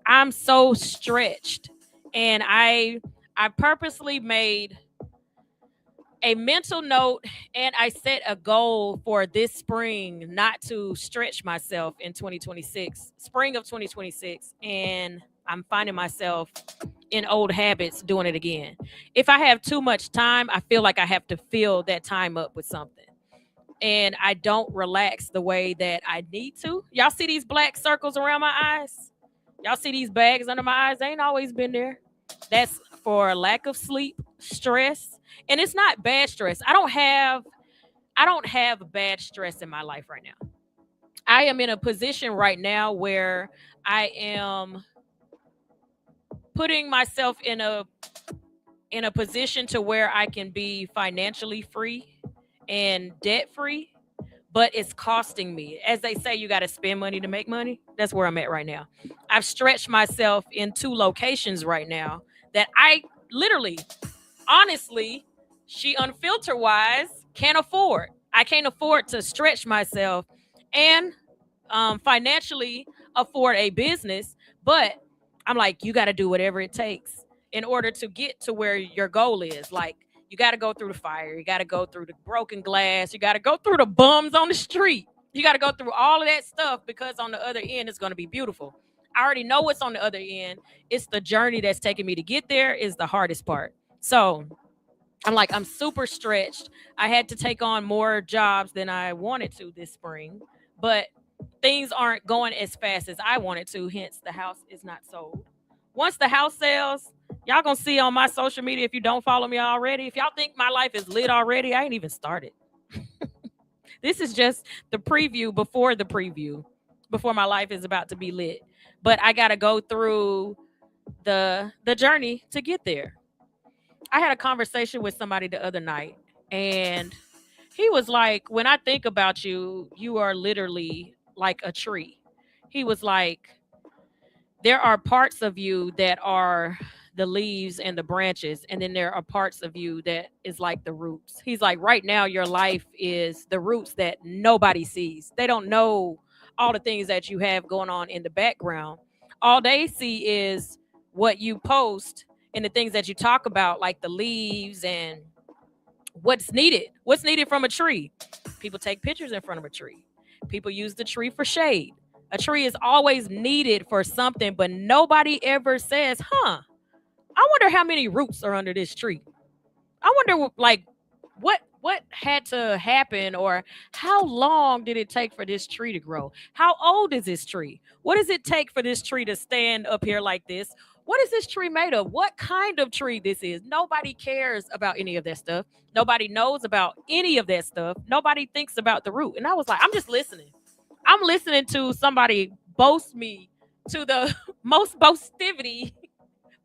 I'm so stretched. And I purposely made a mental note, and I set a goal for this spring not to stretch myself in 2026, spring of 2026. And I'm finding myself in old habits doing it again. If I have too much time, I feel like I have to fill that time up with something. And I don't relax the way that I need to. Y'all see these black circles around my eyes? Y'all see these bags under my eyes? They ain't always been there. That's for lack of sleep, stress. And it's not bad stress. I don't have bad stress in my life right now. I am in a position right now where I am putting myself in a position to where I can be financially free and debt free, but it's costing me. As they say, you got to spend money to make money. That's where I'm at right now. I've stretched myself in 2 locations right now that I literally, honestly, she unfiltered wise can't afford. I can't afford to stretch myself and financially afford a business, but I'm like, you got to do whatever it takes in order to get to where your goal is. Like, you got to go through the fire. You got to go through the broken glass. You got to go through the bums on the street. You got to go through all of that stuff because on the other end, it's going to be beautiful. I already know what's on the other end. It's the journey that's taking me to get there is the hardest part. So I'm like, I'm super stretched. I had to take on more jobs than I wanted to this spring, but things aren't going as fast as I wanted to. Hence, the house is not sold. Once the house sells, Y'all gonna see on my social media if you don't follow me already. If y'all think my life is lit already, I ain't even started. This is just the preview before the preview, before my life is about to be lit. But I gotta go through the journey to get there. I had a conversation with somebody the other night, and he was like, "When I think about you, you are literally like a tree." He was like, there are parts of you that are the leaves and the branches, and then there are parts of you that is like the roots. He's like, right now your life is the roots that nobody sees. They don't know all the things that you have going on in the background. All they see is what you post and the things that you talk about, like the leaves and what's needed from a tree. People take pictures in front of a tree. People use the tree for shade. A tree is always needed for something, but nobody ever says, I wonder how many roots are under this tree. I wonder like what had to happen, or how long did it take for this tree to grow? How old is this tree? What does it take for this tree to stand up here like this? What is this tree made of? What kind of tree this is? Nobody cares about any of that stuff. Nobody knows about any of that stuff. Nobody thinks about the root. And I was like, I'm just listening. I'm listening to somebody boast me to the most boastivity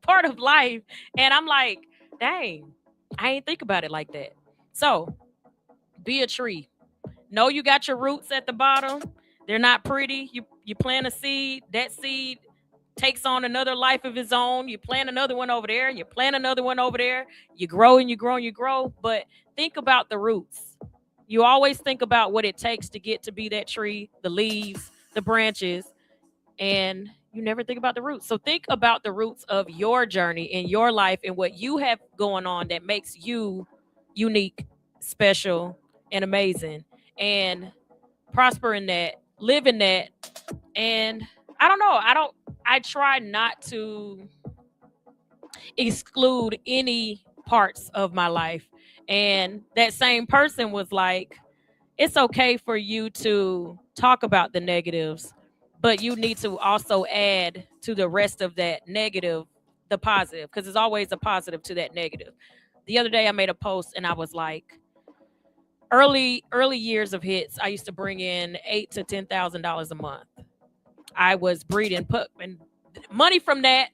part of life. And I'm like, dang, I ain't think about it like that. So be a tree. Know you got your roots at the bottom. They're not pretty. You plant a seed. That seed takes on another life of its own. You plant another one over there. You plant another one over there. You grow and you grow and you grow. But think about the roots. You always think about what it takes to get to be that tree, the leaves, the branches, and you never think about the roots. So think about the roots of your journey in your life and what you have going on that makes you unique, special, and amazing. And prosper in that, live in that. And I don't know. I try not to exclude any parts of my life. And that same person was like, it's okay for you to talk about the negatives, but you need to also add to the rest of that negative the positive, because there's always a positive to that negative. The other day I made a post and I was like, early years of hits, I used to bring in $8,000 to $10,000 a month. I was breeding pup, and money from that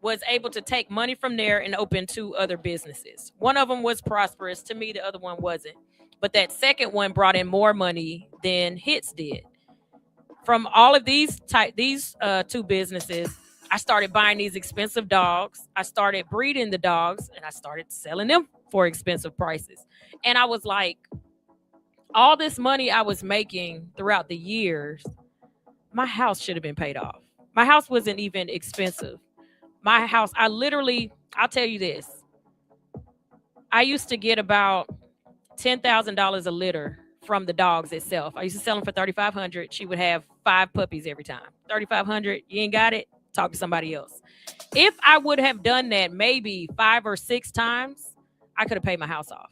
was able to take money from there and open two other businesses. One of them was prosperous to me, the other one wasn't. But that second one brought in more money than hits did. From all of these two businesses, I started buying these expensive dogs. I started breeding the dogs and I started selling them for expensive prices. And I was like, all this money I was making throughout the years, my house should have been paid off. My house wasn't even expensive. My house, I'll tell you this. I used to get about $10,000 a litter from the dogs itself. I used to sell them for $3,500. She would have 5 puppies every time. $3,500, you ain't got it? Talk to somebody else. If I would have done that maybe 5 or 6 times, I could have paid my house off.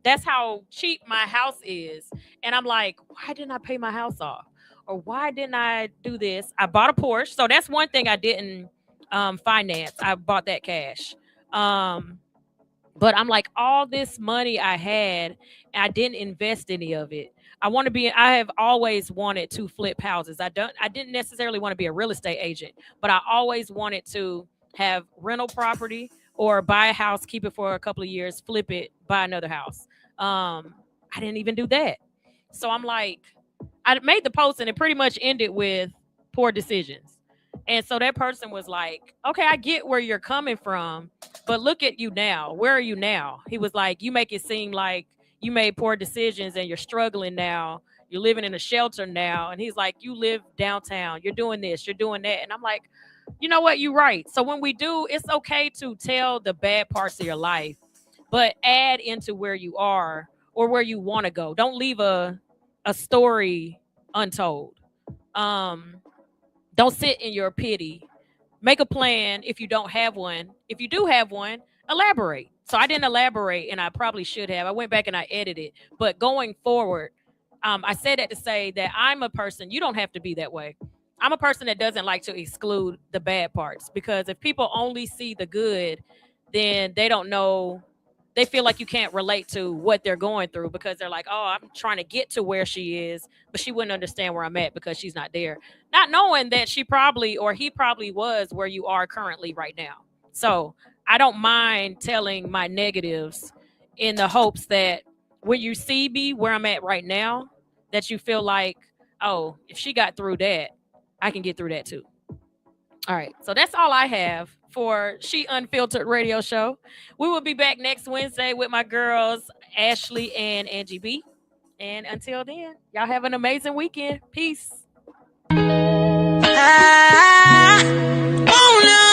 That's how cheap my house is. And I'm like, why didn't I pay my house off? Or why didn't I do this? I bought a Porsche. So that's one thing I didn't finance. I bought that cash. But I'm like, all this money I had, I didn't invest any of it. I have always wanted to flip houses. I didn't necessarily want to be a real estate agent, but I always wanted to have rental property or buy a house, keep it for a couple of years, flip it, buy another house. I didn't even do that. So I'm like, I made the post and it pretty much ended with poor decisions. And so that person was like, okay, I get where you're coming from, but look at you now. Where are you now? He was like, you make it seem like you made poor decisions and you're struggling now. You're living in a shelter now. And he's like, you live downtown. You're doing this, you're doing that. And I'm like, you know what? You're right. So when we do, it's okay to tell the bad parts of your life, but add into where you are or where you want to go. Don't leave a story untold. Don't sit in your pity. Make a plan if you don't have one. If you do have one, elaborate. So I didn't elaborate, and I probably should have. I went back and I edited. But going forward, I said that to say that I'm a person. You don't have to be that way. I'm a person that doesn't like to exclude the bad parts, because if people only see the good, then they don't know. They feel like you can't relate to what they're going through, because they're like, oh, I'm trying to get to where she is, but she wouldn't understand where I'm at because she's not there. Not knowing that she probably, or he probably was where you are currently right now. So I don't mind telling my negatives in the hopes that when you see me where I'm at right now, that you feel like, oh, if she got through that, I can get through that too. All right. So that's all I have for She Unfiltered Radio Show. We will be back next Wednesday with my girls, Ashley and Angie B. And until then, y'all have an amazing weekend. Peace. Oh no.